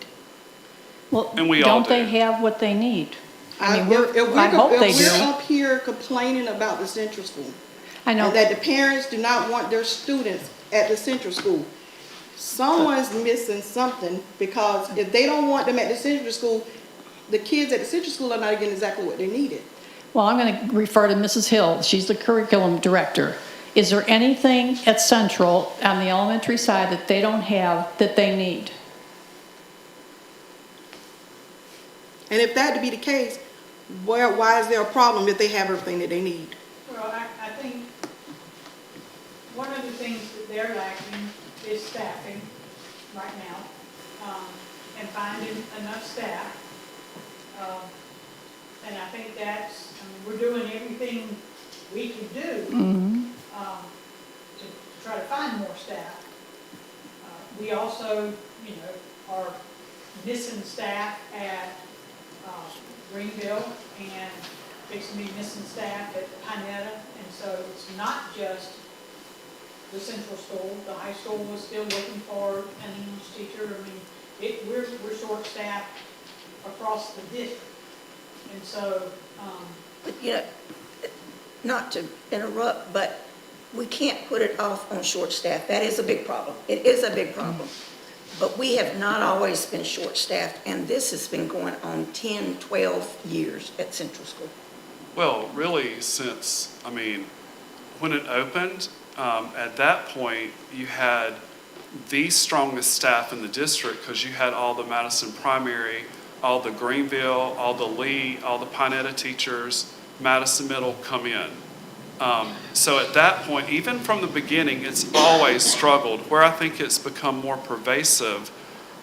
Well, And we all don't they do. have what they need? I mean, If I hope they If we're do. up here complaining about the central school, I know. and that the parents do not want their students at the central school, someone's missing something, because if they don't want them at the central school, the kids at the central school are not getting exactly what they needed. Well, I'm going to refer to Mrs. Hill. She's the curriculum director. Is there anything at Central on the elementary side that they don't have that they need? And if that to be the case, why is there a problem if they have everything that they need? Well, I think one of the things that they're lacking is staffing right now, and finding enough staff. And I think that's, we're doing everything we can do to try to find more staff. We also, are missing staff at Greenville and fixing to be missing staff at Pinetta. And so it's not just the central school. The high school was still looking for an English teacher. I mean, we're short-staffed across the district. And so, But, not to interrupt, but we can't put it off on short staff. That is a big problem. It is a big problem. But we have not always been short-staffed, and this has been going on 10, 12 years at Central School. Well, really, since, when it opened, at that point, you had the strongest staff in the district because you had all the Madison primary, all the Greenville, all the Lee, all the Pinetta teachers, Madison Middle come in. So at that point, even from the beginning, it's always struggled. Where I think it's become more pervasive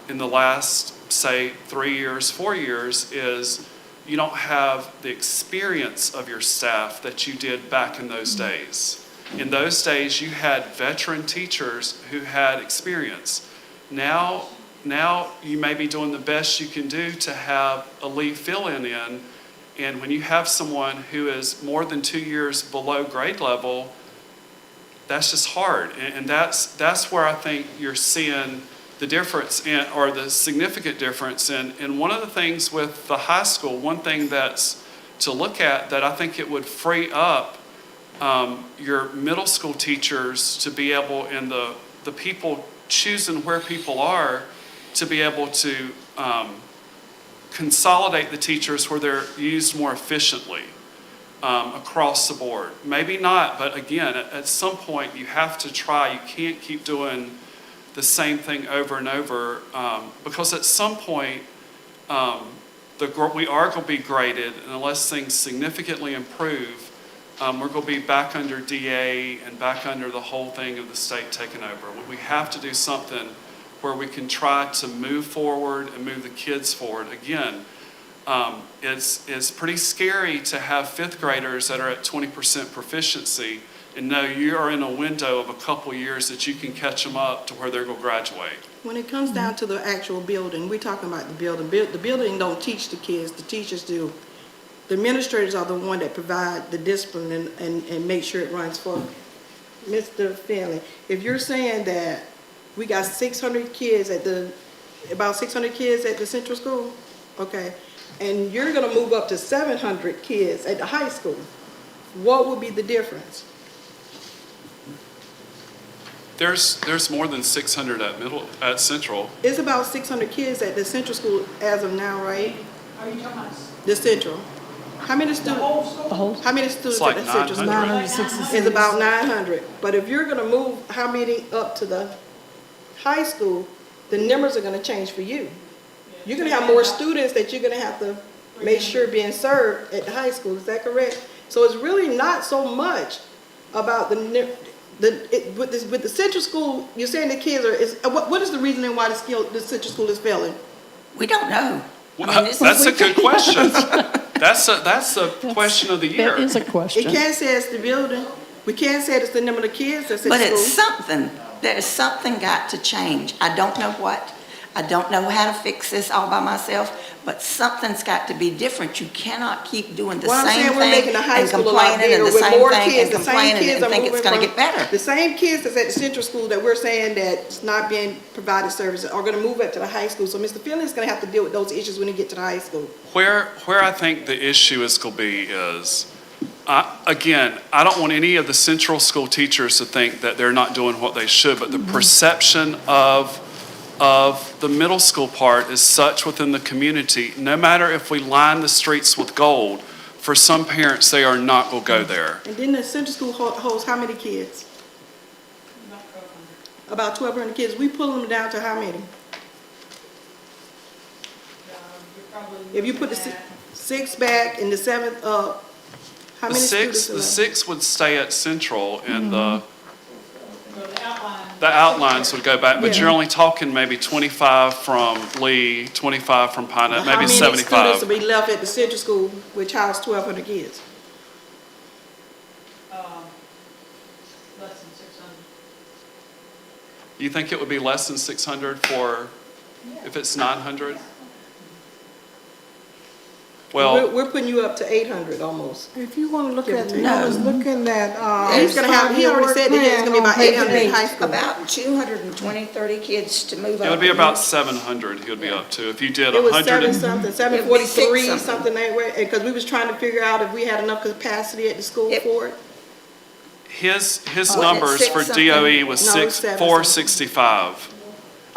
in the last, say, 3 years, 4 years, is you don't have the experience of your staff that you did back in those days. In those days, you had veteran teachers who had experience. Now you may be doing the best you can do to have a lead fill-in in, and when you have someone who is more than 2 years below grade level, that's just hard. And that's where I think you're seeing the difference in, or the significant difference. And one of the things with the high school, one thing that's to look at that I think it would free up your middle school teachers to be able, and the people choosing where people are, to be able to consolidate the teachers where they're used more efficiently across the board. Maybe not, but again, at some point you have to try. You can't keep doing the same thing over and over, because at some point we are going to be graded, and unless things significantly improve, we're going to be back under DA and back under the whole thing of the state taking over. We have to do something where we can try to move forward and move the kids forward. Again, it's pretty scary to have fifth graders that are at 20% proficiency and know you are in a window of a couple years that you can catch them up to where they're going to graduate. When it comes down to the actual building, we're talking about the building. The building don't teach the kids, the teachers do. The administrators are the one that provide the discipline and make sure it runs for Mr. Finley. If you're saying that we got 600 kids about 600 kids at the central school, okay, and you're gonna move up to 700 kids at the high school, what would be the difference? There's more than 600 at Central. It's about 600 kids at the central school as of now, right? Are you talking about The central. How many students? How many students like at the central school? 966. It's about 900. But if you're gonna move how many up to the high school, the numbers are gonna change for you. You're gonna have more students that you're gonna have to make sure being served at the high school. Is that correct? So it's really not so much about with the central school. You're saying the kids are. What is the reasoning why the central school is failing? We don't know. That's a good question. That's a question of the year. That is a question. It can't say it's the building. We can't say it's the number of kids that's at But school. it's something. There's something got to change. I don't know what. I don't know how to fix this all by myself, but something's got to be different. You cannot keep doing the same We're making thing the high and school a lot complaining bigger and the with same more thing kids. and The same complaining kids and are think it's moving going to from- get better. The same kids that's at the central school that we're saying that's not being provided services are gonna move up to the high school. So Mr. Finley's gonna have to deal with those issues when he get to the high school. Where I think the issue is going to be is, again, I don't want any of the central school teachers to think that they're not doing what they should, but the perception of the middle school part is such within the community, no matter if we line the streets with gold, for some parents, they are not going to go there. And then the central school holds how many kids? About 1,200 kids. We pull them down to how many? If you put the six back and the seventh up, how many students are The left? 6 would stay at Central, and the outlines would go back, but you're only talking maybe 25 from Lee, 25 from Pinette, maybe How many 75. students will be left at the central school, which house 1,200 kids? less than 600? You think it would be less than 600 if it's 900? Well, We're putting you up to 800 almost. If you want to look Give or at, take. I was looking at. He's gonna have, he already said that it's gonna be about 800 in high school. About 220, 30 kids to move up. it would be about 700 he would be up to. If you did It was 100, 7 something, 743, something. something that way, because we was trying to figure out if we had enough capacity at the school for it. his Wasn't it numbers 6 for something? DOE was No, it was 7 465.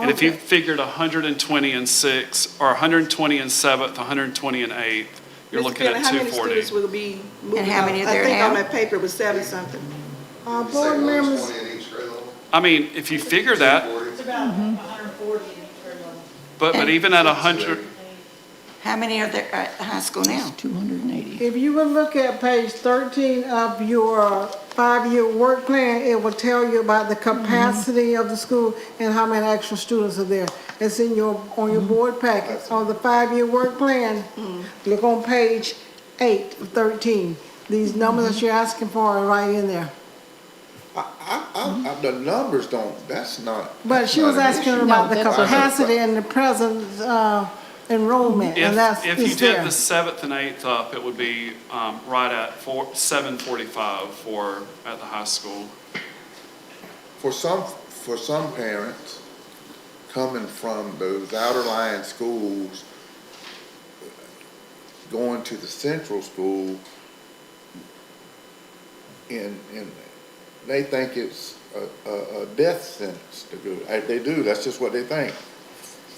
And if you Okay. figured 120 in 6, or 120 in 7th, 120 in 8th, you're Mr. looking at Finley, how many 240. students will be moving how up? many are there I think on now? that paper it was 7 something. Board Say members, 120 in each grade level? I mean, if you figure that, 240? It's about 140 in each grade level. but even at 100, How many are there at the high school now? 280. If you would look at page 13 of your 5-year work plan, it will tell you about the capacity of the school and how many extra students are there. It's in on your board packet. On the 5-year work plan, look on page 8 of 13. These numbers that you're asking for are right in there. The numbers don't, that's not. But that's she not was an asking issue. about the No, that's- capacity and the present enrollment, and that's, If you it's did there. the 7th and 8th up, it would be right at 745 at the high school. For some parents, coming from those outer line schools, going to the central school, and they think it's a death sentence to go. They do, that's just what they think.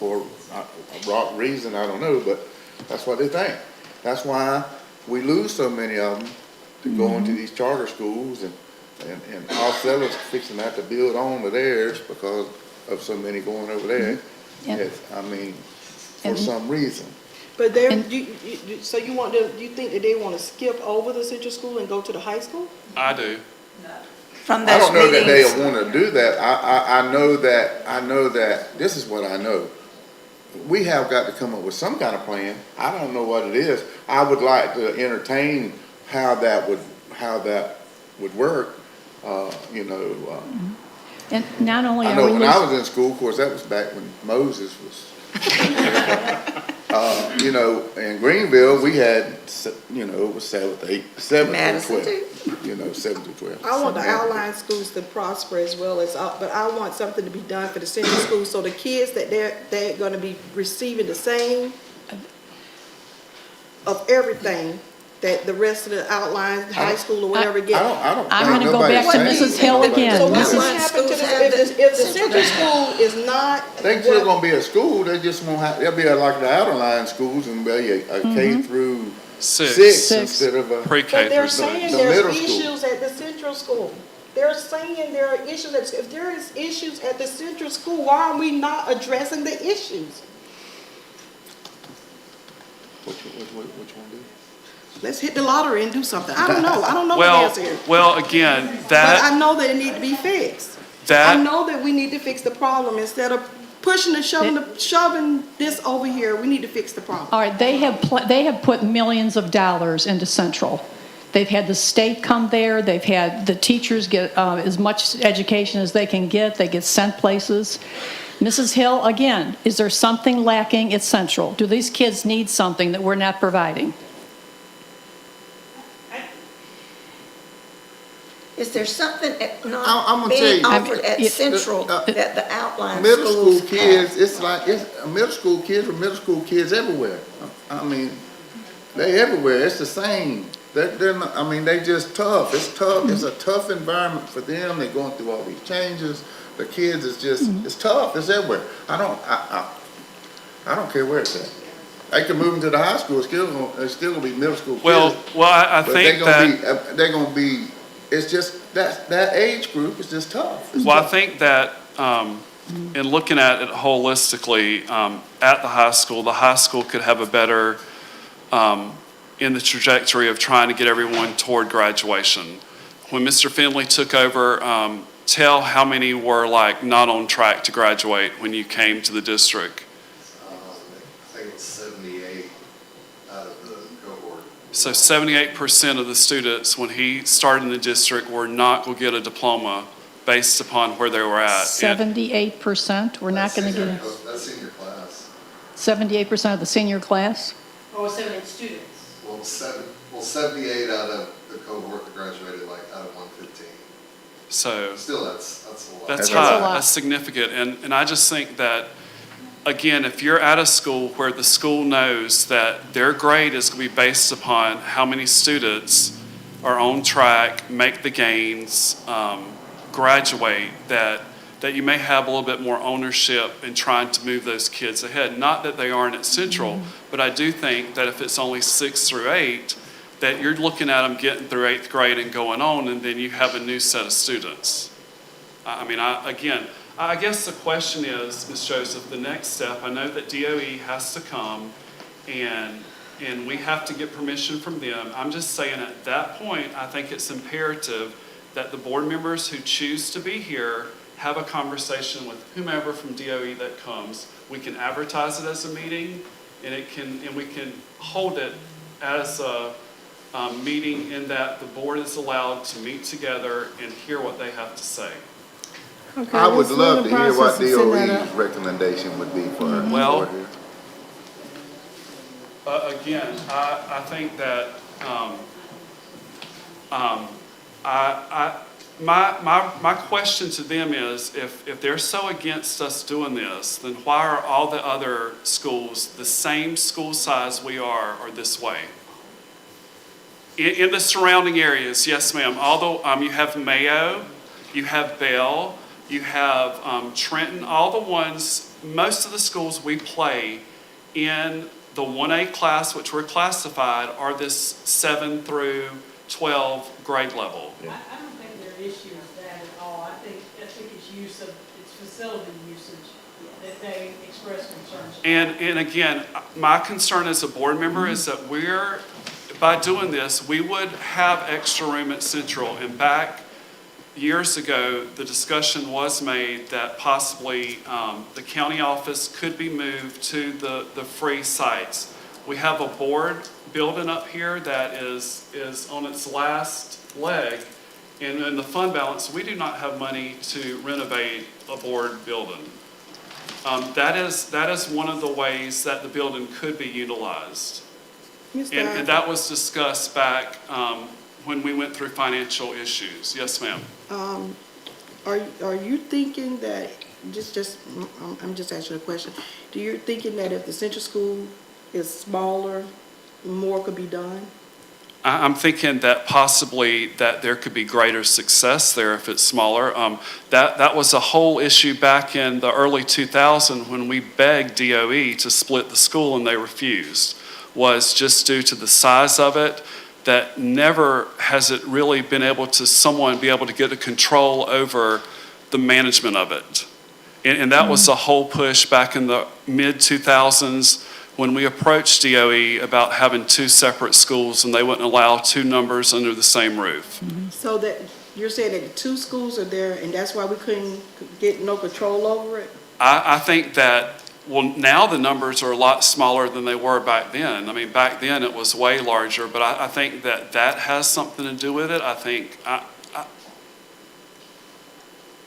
For a reason, I don't know, but that's what they think. That's why we lose so many of them to go into these charter schools, and our fellows fixing to have to build on to theirs because of so many going over there. And- I mean, for some reason. But there, so you think that they want to skip over the central school and go to the high school? I do. From I those don't know that meetings, they'll want to do that. I know that, this is what I know. We have got to come up with some kind of plan. I don't know what it is. I would like to entertain how that would work, And not only I are know we when I losing, was in school, of course, that was back when Moses was, in Greenville, we had, it was 7 through 12. Madison too. 7 through 12. I want the outlying schools to prosper as well as, but I want something to be done for the central schools, so the kids that they're gonna be receiving the same of everything that the rest of the outlying, high school or whatever get. I don't I'm think gonna go nobody's back to saying Mrs. Hill anything. again. So Mrs. what happened to if the central school is not? They still gonna be a school, they just won't have, they'll be like the outer line schools and be a K through 6 instead of a. Pre-K But they're through saying the there's middle school. issues at the central school. They're saying there are issues, if there is issues at the central school, why are we not addressing the issues? Which one do? Let's hit the lottery and do something. I don't know what the Well, answer is. well, again, But I that, know that it needs to be fixed. I that, know that we need to fix the problem instead of pushing and shoving this over here. We need to fix the problem. all right, they have put millions of dollars into Central. They've had the state come there, they've had the teachers get as much education as they can get, they get sent places. Mrs. Hill, again, is there something lacking at Central? Do these kids need something that we're not providing? is there something I'm not gonna being tell you, offered at Central that the outlying middle school schools kids, have? it's like, middle school kids are middle school kids everywhere. I mean, they everywhere, it's the same. They're not, I mean, they just tough. It's tough, it's a tough environment for them. They're going through all these changes. The kids is just, it's tough, it's everywhere. I don't care where it's at. They can move into the high school, it's still gonna be middle school kids. well, I But think that, they're gonna be, it's just, that age group is just tough. It's well, I tough. think that, in looking at it holistically, at the high school could have a better, in the trajectory of trying to get everyone toward graduation. When Mr. Finley took over, tell how many were like not on track to graduate when you came to the district. I think it was 78 out of the cohort. So 78% of the students, when he started in the district, were not going to get a diploma based upon where they were at. 78%, we're not going to get That's senior class. 78% of the senior class? Or 78 students. Well, 78 out of the cohort that graduated, like, out of 115. So Still, that's a lot. that's That's a high, lot. that's significant. And I just think that, again, if you're at a school where the school knows that their grade is going to be based upon how many students are on track, make the gains, graduate, that you may have a little bit more ownership in trying to move those kids ahead. Not that they aren't at Central, but I do think that if it's only 6 through 8, that you're looking at them getting through 8th grade and going on, and then you have a new set of students. I mean, I guess the question is, Ms. Joseph, the next step, I know that DOE has to come and we have to get permission from them. I'm just saying at that point, I think it's imperative that the board members who choose to be here have a conversation with whomever from DOE that comes. We can advertise it as a meeting, and we can hold it as a meeting in that the board is allowed to meet together and hear what they have to say. Okay, I would let's love do to the hear what process and send that DOE's out. recommendation would be for our Well- board here. Again, I think that, my question to them is, if they're so against us doing this, then why are all the other schools, the same school size we are this way? In the surrounding areas, yes, ma'am, although, you have Mayo, you have Bell, you have, Trenton, all the ones, most of the schools we play in the 1A class, which we're classified, are this 7 through 12 grade level. I don't think their issue is that at all. I think it's it's facility usage that they express concerns about. And again, my concern as a board member is that by doing this, we would have extra room at Central. And back years ago, the discussion was made that possibly the county office could be moved to the free sites. We have a board building up here that is on its last leg, and in the fund balance, we do not have money to renovate a board building. That is one of the ways that the building could be utilized. And that was discussed back when we went through financial issues. Yes, ma'am. Are you thinking that, I'm just asking a question. Do you thinking that if the central school is smaller, more could be done? I'm thinking that possibly that there could be greater success there if it's smaller. That was a whole issue back in the early 2000s when we begged DOE to split the school and they refused, was just due to the size of it, that never has it really been able to, someone be able to get a control over the management of it. And that was the whole push back in the mid-2000s when we approached DOE about having 2 separate schools and they wouldn't allow 2 numbers under the same roof. So that, you're saying that the 2 schools are there and that's why we couldn't get no control over it? I think that, well, now the numbers are a lot smaller than they were back then. I mean, back then it was way larger, but I think that has something to do with it. I think,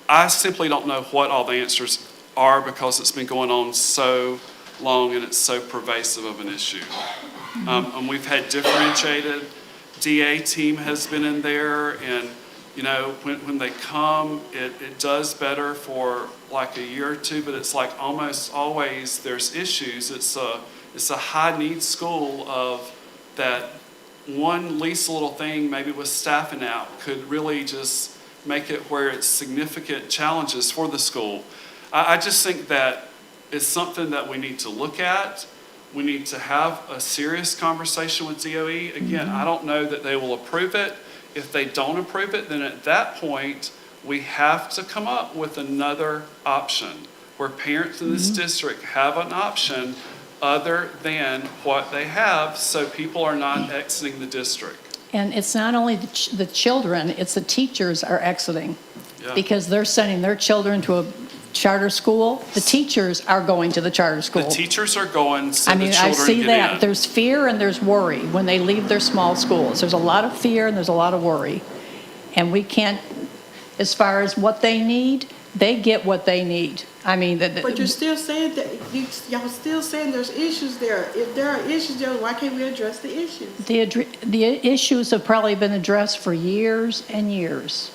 I simply don't know what all the answers are because it's been going on so long and it's so pervasive of an issue. And we've had differentiated, DA team has been in there, and you know, when they come, it does better for like a year or 2, but it's like almost always there's issues. It's a high need school of that one least little thing, maybe with staffing out, could really just make it where it's significant challenges for the school. I just think that it's something that we need to look at. We need to have a serious conversation with DOE. Again, I don't know that they will approve it. If they don't approve it, then at that point, we have to come up with another option where parents in this district have an option other than what they have, so people are not exiting the district. And it's not only the children, it's the teachers are exiting Yeah. because they're sending their children to a charter school. The teachers are going to the charter school. The teachers are going, so I the mean, children I see get that. in. There's fear and there's worry when they leave their small schools. There's a lot of fear and there's a lot of worry. And we can't, as far as what they need, they get what they need. I mean, But you're still saying that, y'all still saying there's issues there. If there are issues there, why can't we address the issues? the issues have probably been addressed for years and years.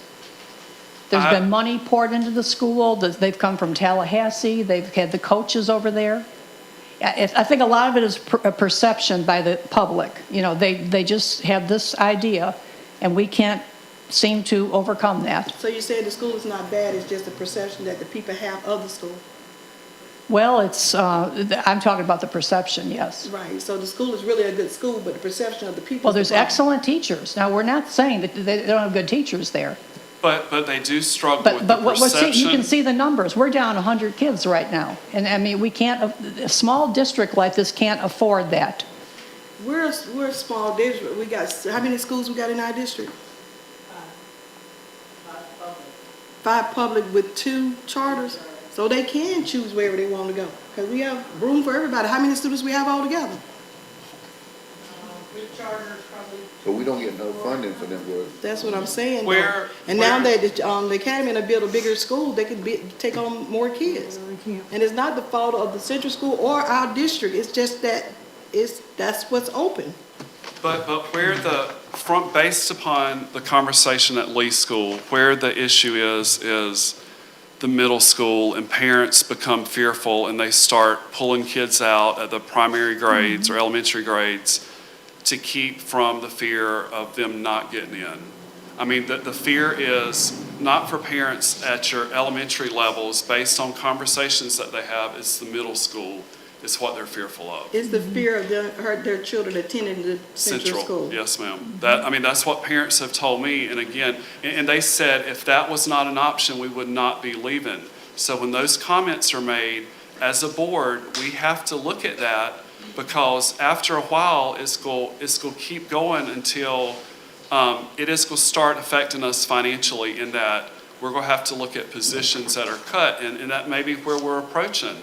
There's been money poured into the school. They've come from Tallahassee. They've had the coaches over there. I think a lot of it is a perception by the public. You know, they just have this idea, and we can't seem to overcome that. So you're saying the school is not bad, it's just the perception that the people have of the school? Well, I'm talking about the perception, yes. Right, so the school is really a good school, but the perception of the people. Well, is there's the problem. excellent teachers. Now, we're not saying that they don't have good teachers there. But they do struggle with the But what we're seeing, you can perception. see the numbers. We're down 100 kids right now. And I mean, we can't, a small district like this can't afford that. We're a small district. We got, how many schools we got in our district? 5 public with 2 charters. So they can choose wherever they want to go. Because we have room for everybody. How many students we have altogether? So we don't get no funding for them girls. That's what I'm saying. though. Where- And now where- that the academy to build a bigger school, they could take on more kids. And it's not the fault of the central school or our district. It's just that that's what's open. But where based upon the conversation at Lee School, where the issue is the middle school and parents become fearful and they start pulling kids out at the primary grades or elementary grades to keep from the fear of them not getting in. I mean, the fear is not for parents at your elementary levels based on conversations that they have, it's the middle school. Is what they're fearful of. It's the fear of their children attending the central school. Yes, ma'am. That's what parents have told me, and again, and they said if that was not an option, we would not be leaving. So when those comments are made, as a board, we have to look at that, because after a while, it's going to keep going until it is going to start affecting us financially, in that we're going to have to look at positions that are cut, and that may be where we're approaching.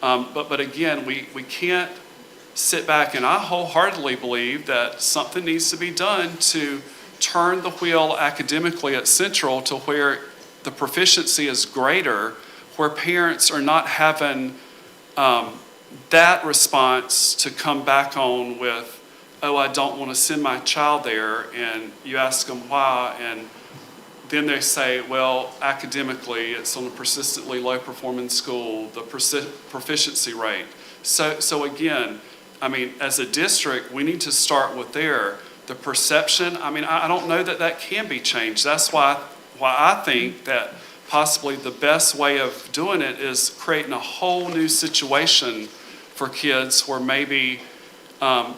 But again, we can't sit back, and I wholeheartedly believe that something needs to be done to turn the wheel academically at Central to where the proficiency is greater, where parents are not having that response to come back on with, oh, I don't want to send my child there, and you ask them why, and then they say, well, academically, it's on a persistently low-performing school, the proficiency rate. So again, I mean, as a district, we need to start with the perception. I mean, I don't know that can be changed. That's why I think that possibly the best way of doing it is creating a whole new situation for kids where maybe that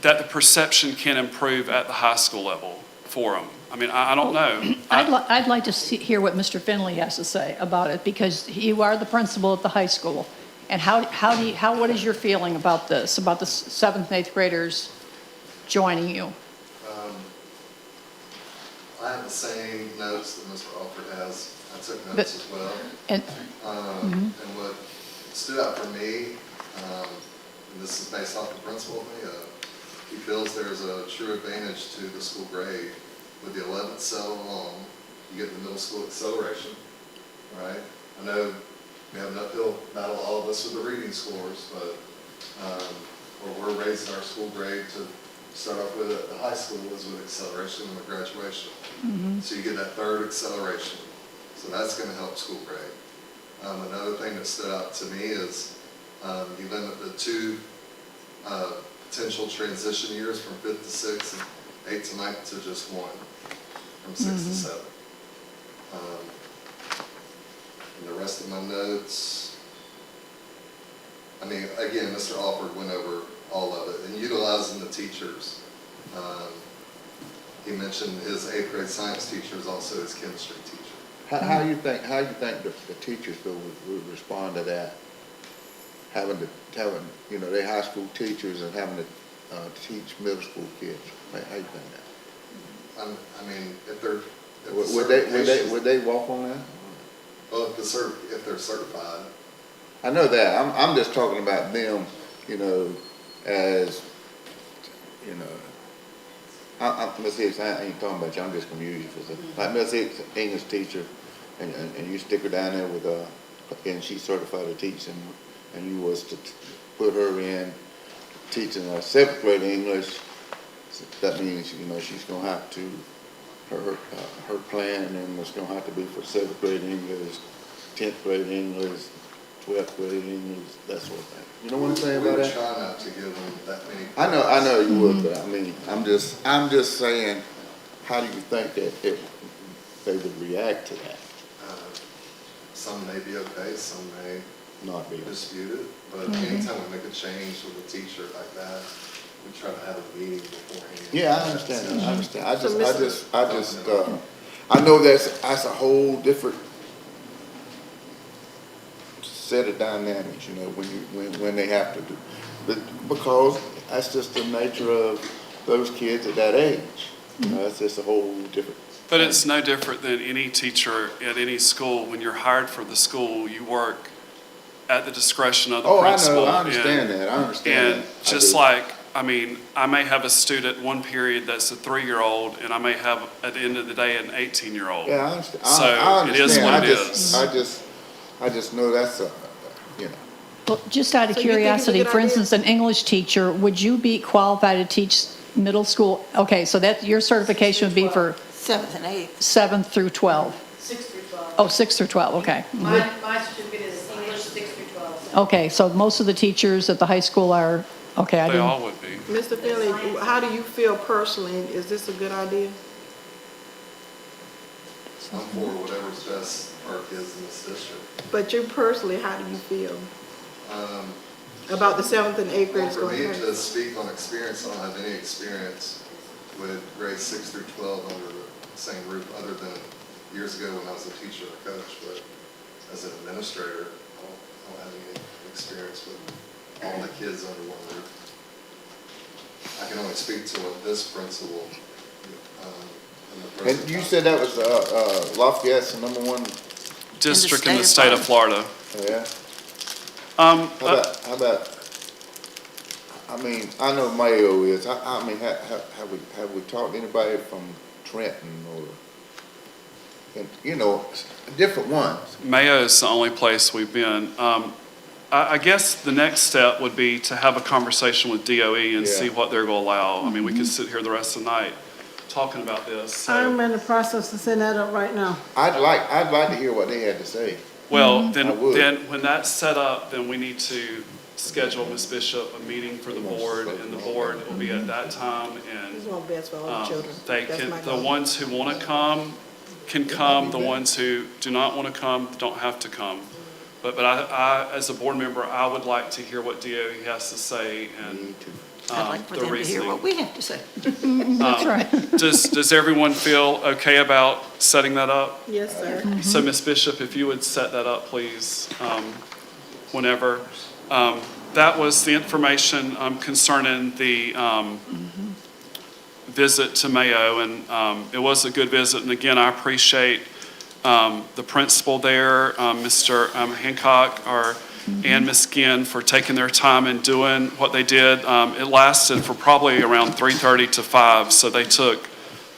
the perception can improve at the high school level for them. I mean, I don't know. I'd like to hear what Mr. Finley has to say about it, because you are the principal at the high school. And what is your feeling about this, about the 7th and 8th graders joining you? I have the same notes that Mr. Alford has. I took notes as well. And And what stood out for me, and this is based off the principal of me, he feels there's a true advantage to the school grade. With the 11th cell alone, you get the middle school acceleration, right? I know we have an uphill battle, all of us, with the reading scores, but where we're raising our school grade to start off with at the high school is with acceleration and with graduation. So you get that 3rd acceleration. So that's going to help school grade. Another thing that stood out to me is you limit the 2 potential transition years from 5th to 6th and 8th to 9th to just 1. From 6 to 7. And the rest of my notes, I mean, again, Mr. Alford went over all of it, and utilizing the teachers. He mentioned his 8th grade science teacher is also his chemistry teacher. How you think the teachers would respond to that? Having, their high school teachers and having to teach middle school kids. How you think that? I mean, if they're Would they walk on that? Well, if they're certified. I know that. I'm just talking about them, as, Miss Hicks, I ain't talking about you, I'm just gonna use you for a second. Like Miss Hicks, English teacher, and you stick her down there with, and she's certified to teach, and you was to put her in teaching a 7th grade English. That means, she's gonna have to, her plan, and it's gonna have to be for 7th grade English, 10th grade English, 12th grade English, that sort of thing. You know what I'm saying about that? We would try not to give them that many. I know you would, but I mean, I'm just saying, how do you think that they would react to that? Some may be okay, some may Not be. dispute it, but anytime we make a change with a teacher like that, we try to have a meeting beforehand. Yeah, I understand. I understand. I know that's a whole different set of dynamics, you know, when they have to do, but because that's just the nature of those kids at that age. You know, it's just a whole different. But it's no different than any teacher at any school. When you're hired for the school, you work at the discretion of the principal. Oh, I know, I understand that, I understand And that. I just do. like, I mean, I may have a student one period that's a 3-year-old, and I may have, at the end of the day, an 18-year-old. Yeah, I understand. So I understand. it is what it is. I just know that's a, you know. Well, just out of So you think it's a curiosity, good for idea? instance, an English teacher, would you be qualified to teach middle school? Okay, so that, your certification would be for 7th and 8th. 7th through 12? 6 through 12. Oh, 6 through 12, okay. My certificate is English 6 through 12. Okay, so most of the teachers at the high school are, okay, I They didn't. all would be. Mr. Finley, how do you feel personally? Is this a good idea? I'm for whatever's best for our kids in this district. But you personally, how do you feel Um, about the 7th and 8th Well, graders for going me ahead? to speak on experience, I don't have any experience with grades 6 through 12 under the same roof, other than years ago when I was a teacher or coach, but as an administrator, I don't have any experience with all the kids under one roof. I can only speak to what this principal, and the present And you time- said that was, Lafayette's the #1, District in the state of Florida. yeah? Um, How about, I mean, I know Mayo is, I mean, have we talked to anybody from Trenton or, and, you know, different ones? Mayo is the only place we've been. I guess the next step would be to have a conversation with DOE and see Yeah. what they're going to allow. I mean, we could sit here the rest of the night talking about this. So, I'm in the process of setting that up right now. I'd like to hear what they had to say. well, I would. then when that's set up, then we need to schedule, Ms. Bishop, a meeting for the board, and the board will be at that time, This is and what best for all the children. they That's can, my the goal. ones who want to come can come, the ones who do not want to come don't have to come. But I, as a board member, I would like to hear what DOE has to say and I'd like for the them to hear reasoning. what we have to say. That's right. Does everyone feel okay about setting that up? Yes, sir. So Ms. Bishop, if you would set that up, please, whenever. That was the information concerning the visit to Mayo, and it was a good visit. And again, I appreciate the principal there, Mr. Hancock, and Ms. Ginn for taking their time and doing what they did. It lasted for probably around 3:30 to 5, so they took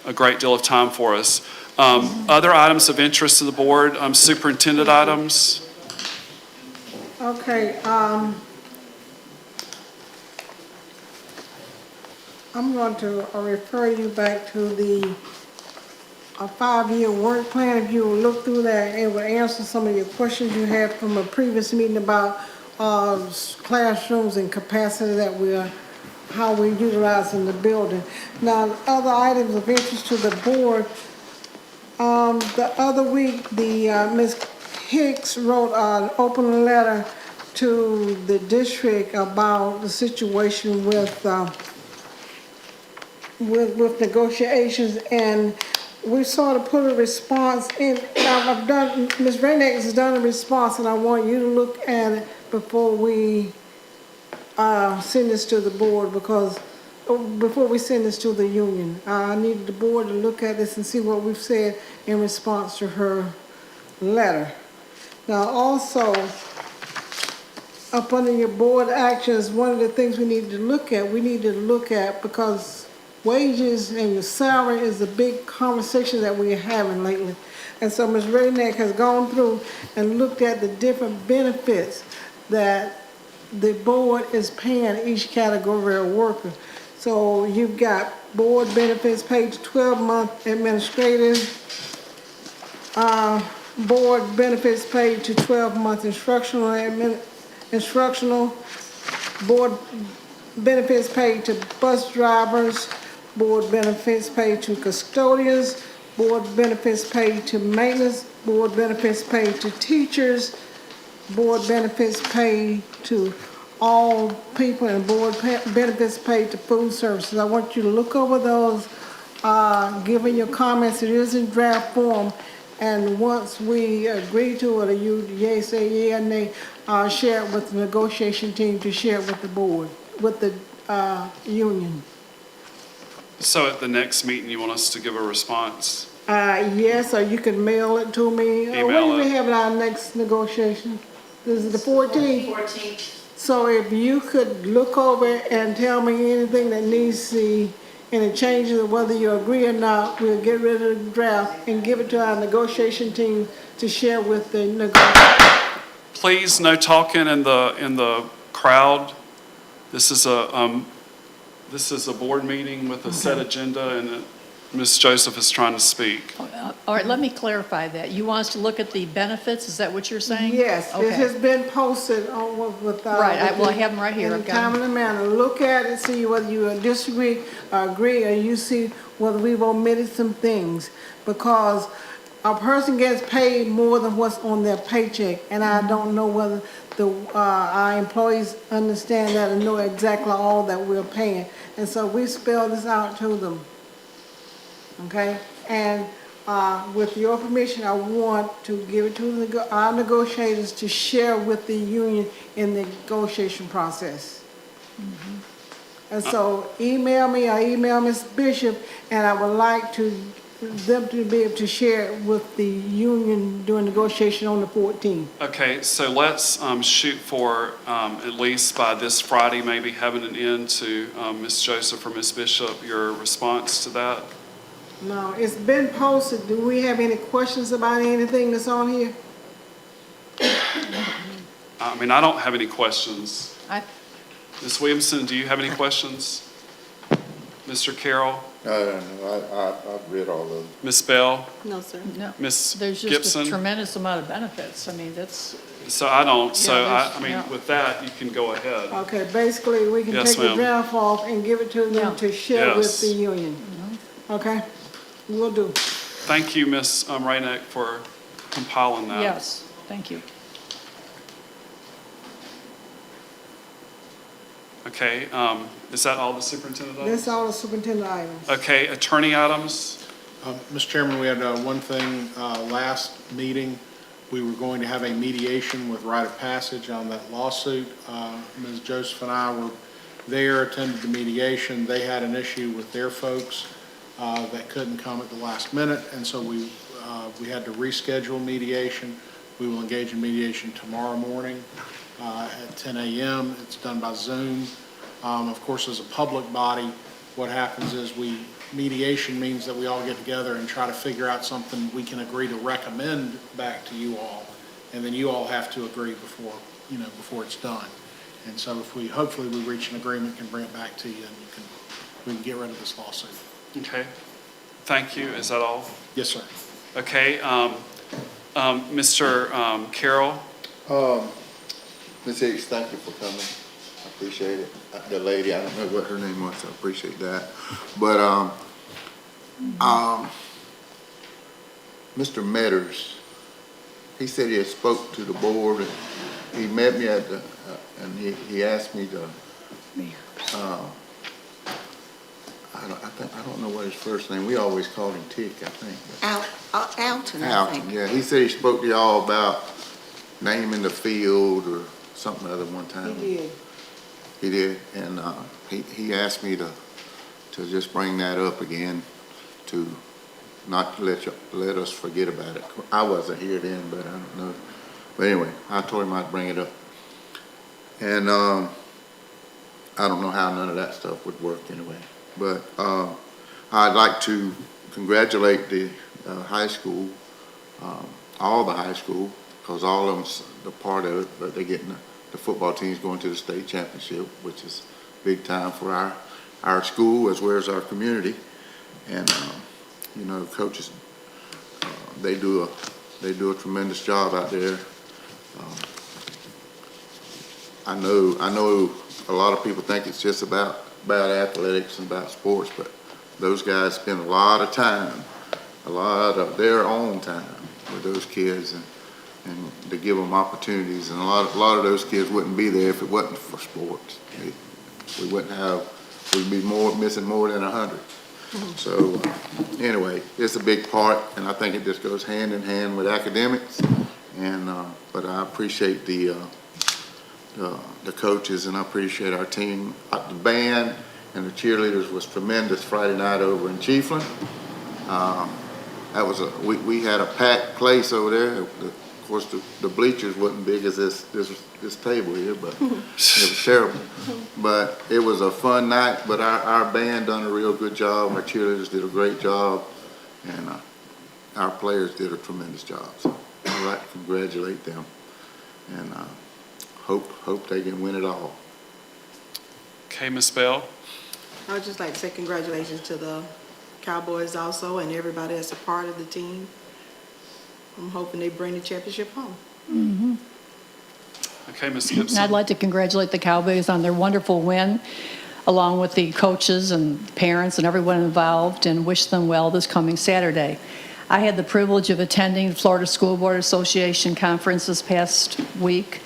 a great deal of time for us. Other items of interest to the board, superintendent items. Okay, I'm going to refer you back to the a 5-year work plan. If you will look through that, it will answer some of your questions you had from a previous meeting about classrooms and capacity that how we're utilizing the building. Now, other items of interest to the board, the other week, Ms. Hicks wrote an open letter to the district about the situation with negotiations, and we sort of put a response in. Ms. Rainick has done a response, and I want you to look at it before we send this to the board, before we send this to the union. I need the board to look at this and see what we've said in response to her letter. Now, also, up under your board actions, one of the things we need to look at, because wages and your salary is a big conversation that we're having lately. And so Ms. Rainick has gone through and looked at the different benefits that the board is paying each category of worker. So you've got board benefits paid to 12-month administrative, board benefits paid to 12-month instructional, board benefits paid to bus drivers, board benefits paid to custodians, board benefits paid to maintenance, board benefits paid to teachers, board benefits paid to all people, and board benefits paid to food services. I want you to look over those given your comments, it is in draft form, and once we agree to it, or you say yea or nay, share it with the negotiation team to share it with the board, with the union. So at the next meeting, you want us to give a response? Yes, or you can mail it to me. When Email do we it. have our next negotiation? This is the 14th? 14th. So if you could look over and tell me anything that needs to see, any changes, whether you agree or not, we'll get rid of the draft and give it to our negotiation team to share with the Please, no talking in the crowd. This is a board meeting with a set agenda, and Ms. Joseph is trying to speak. All right, let me clarify that. You want us to look at the benefits, is that what you're saying? Yes, it Okay. has been posted on with. Right, I have them right here. In a I've got 'em. timely manner. Look at it, see whether you disagree or agree, or you see whether we've omitted some things. Because a person gets paid more than what's on their paycheck, and I don't know whether our employees understand that and know exactly all that we're paying. And so we spell this out to them. Okay? And with your permission, I want to give it to our negotiators to share with the union in the negotiation process. And so email me or email Ms. Bishop, and I would like them to be able to share it with the union during negotiation on the 14th. Okay, so let's shoot for at least by this Friday, maybe having an end to Ms. Joseph or Ms. Bishop, your response to that. Now, it's been posted. Do we have any questions about anything that's on here? I mean, I don't have any questions. I- Ms. Williamson, do you have any questions? Mr. Carroll? No, I've read all of them. Ms. Bell? No, sir. No, Ms. there's just a Gibson? tremendous amount of benefits. I mean, that's, So I don't, so Yeah, I mean, yeah. with that, you can go ahead. Okay, basically, we can Yes, take the ma'am. draft off and give it to Yeah. them to share with Yes. the union. Okay? We'll do. Thank you, Ms. Rainick, for compiling that. yes, thank you. Okay, is that all the superintendent items? That's all the superintendent items. Okay, attorney items? Mr. Chairman, we had one thing, last meeting, we were going to have a mediation with right of passage on that lawsuit. Ms. Joseph and I were there, attended the mediation. They had an issue with their folks that couldn't come at the last minute, and so we had to reschedule mediation. We will engage in mediation tomorrow morning at 10 a.m. It's done by Zoom. Of course, as a public body, what happens is mediation means that we all get together and try to figure out something we can agree to recommend back to you all, and then you all have to agree before it's done. And so if hopefully we reach an agreement, can bring it back to you, and we can get rid of this lawsuit. Okay, thank you. Is that all? Yes, sir. Okay, Mr. Carroll? Ms. Hicks, thank you for coming. I appreciate it. The lady, I don't know what her name was, I appreciate that. But, Mr. Metters, he said he had spoke to the board, and he met me at and he asked me to, I don't know what his first name, we always called him Tick, I think. Alton, I Alton, think. yeah, he said he spoke to y'all about naming the field or something other one time. He did. He did, and he asked me to just bring that up again, to not to let us forget about it. I wasn't here then, but I don't know. But anyway, I told him I'd bring it up. And I don't know how none of that stuff would work anyway. But I'd like to congratulate the high school, all the high school, because all of them's a part of it, but they're getting the football team's going to the state championship, which is big time for our school as well as our community. And coaches, they do a tremendous job out there. I know a lot of people think it's just about athletics and about sports, but those guys spend a lot of time, a lot of their own time with those kids, and to give them opportunities. And a lot of those kids wouldn't be there if it wasn't for sports. We'd be missing more than 100. So, anyway, it's a big part, and I think it just goes hand in hand with academics. And, but I appreciate the coaches, and I appreciate our team. The band and the cheerleaders was tremendous Friday night over in Chiefland. That was we had a packed place over there. Of course, the bleachers wasn't big as this table here, but it was terrible. But it was a fun night, but our band done a real good job. Our cheerleaders did a great job, and our players did a tremendous job. So I'd like to congratulate them, and hope they can win it all. Okay, Ms. Bell? I would just like to say congratulations to the Cowboys also and everybody that's a part of the team. I'm hoping they bring the championship home. Okay, Ms. And Gibson? I'd like to congratulate the Cowboys on their wonderful win, along with the coaches and parents and everyone involved, and wish them well this coming Saturday. I had the privilege of attending the Florida School Board Association conference this past week,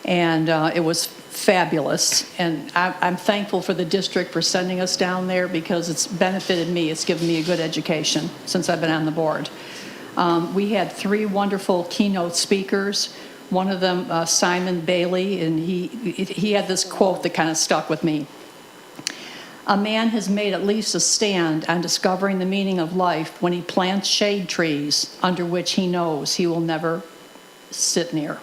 and it was fabulous. And I'm thankful for the district for sending us down there because it's benefited me. It's given me a good education since I've been on the board. We had 3 wonderful keynote speakers. One of them, Simon Bailey, and he had this quote that kind of stuck with me. A man has made at least a stand on discovering the meaning of life when he plants shade trees under which he knows he will never sit near.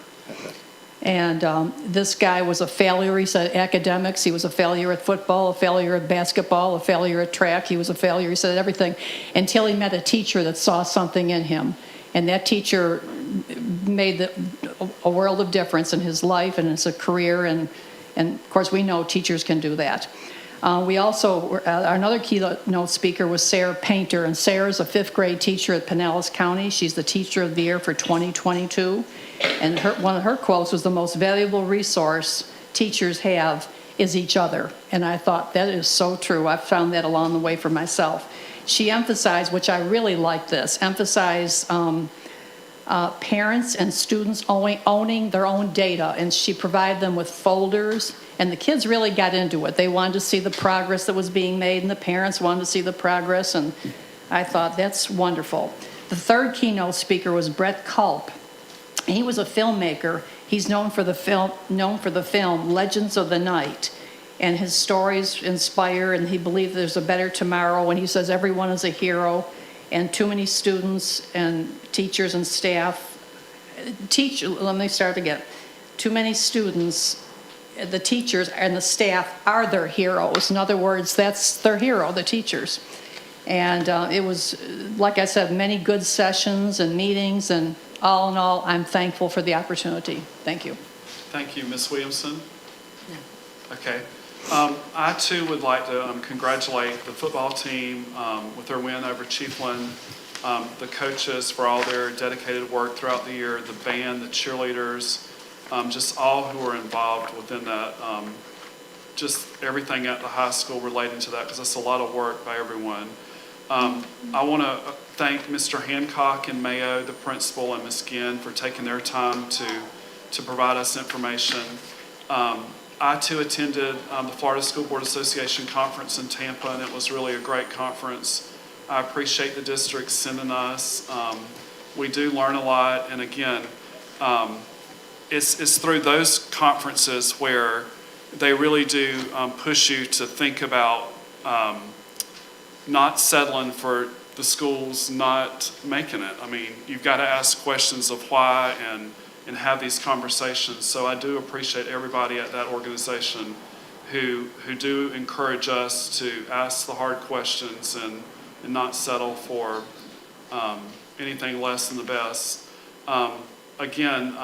And this guy was a failure. He said academics. He was a failure at football, a failure at basketball, a failure at track. He was a failure. He said everything until he met a teacher that saw something in him. And that teacher made a world of difference in his life and his career. And of course, we know teachers can do that. We also, another keynote speaker was Sarah Painter. And Sarah's a 5th grade teacher at Pinellas County. She's the Teacher of the Year for 2022. And one of her quotes was, the most valuable resource teachers have is each other. And I thought, that is so true. I've found that along the way for myself. She emphasized, which I really like this, emphasized parents and students owning their own data. And she provided them with folders. And the kids really got into it. They wanted to see the progress that was being made, and the parents wanted to see the progress. And I thought, that's wonderful. The 3rd keynote speaker was Brett Kulp. He was a filmmaker. He's known for the film Legends of the Night, and his stories inspire, and he believes there's a better tomorrow, and he says everyone is a hero, and too many students and teachers and staff, let me start again. Too many students, the teachers and the staff are their heroes. In other words, that's their hero, the teachers. And it was, like I said, many good sessions and meetings, and all in all, I'm thankful for the opportunity. Thank you. Thank you. Ms. Williamson? Okay. I too would like to congratulate the football team with their win over Chiefland, the coaches for all their dedicated work throughout the year, the band, the cheerleaders, just all who were involved within that, just everything at the high school relating to that, because it's a lot of work by everyone. I want to thank Mr. Hancock and Mayo, the principal, and Ms. Ginn for taking their time to provide us information. I too attended the Florida School Board Association conference in Tampa, and it was really a great conference. I appreciate the district sending us. We do learn a lot, and again, it's through those conferences where they really do push you to think about not settling for the schools not making it. I mean, you've got to ask questions of why and have these conversations. So I do appreciate everybody at that organization who do encourage us to ask the hard questions and not settle for anything less than the best. Again,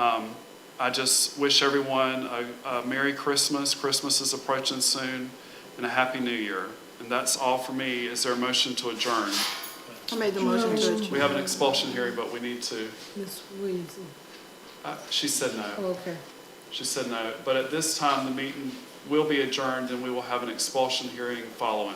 I just wish everyone a Merry Christmas. Christmas is approaching soon, and a Happy New Year. And that's all for me. Is there a motion to adjourn? I made the motion to adjourn. We have an expulsion hearing, but we need to. Ms. Williamson. She said no. Oh, okay. She said no. But at this time, the meeting will be adjourned, and we will have an expulsion hearing following.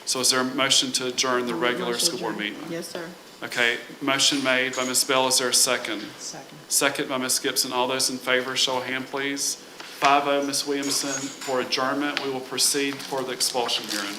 So is there a motion to adjourn the regular school board meeting? Yes, sir. Okay, motion made by Ms. Bell. Is there a second? Second. Second by Ms. Gibson. All those in favor, show of hand, please. 5-0, Ms. Williamson. For adjournment, we will proceed for the expulsion hearing.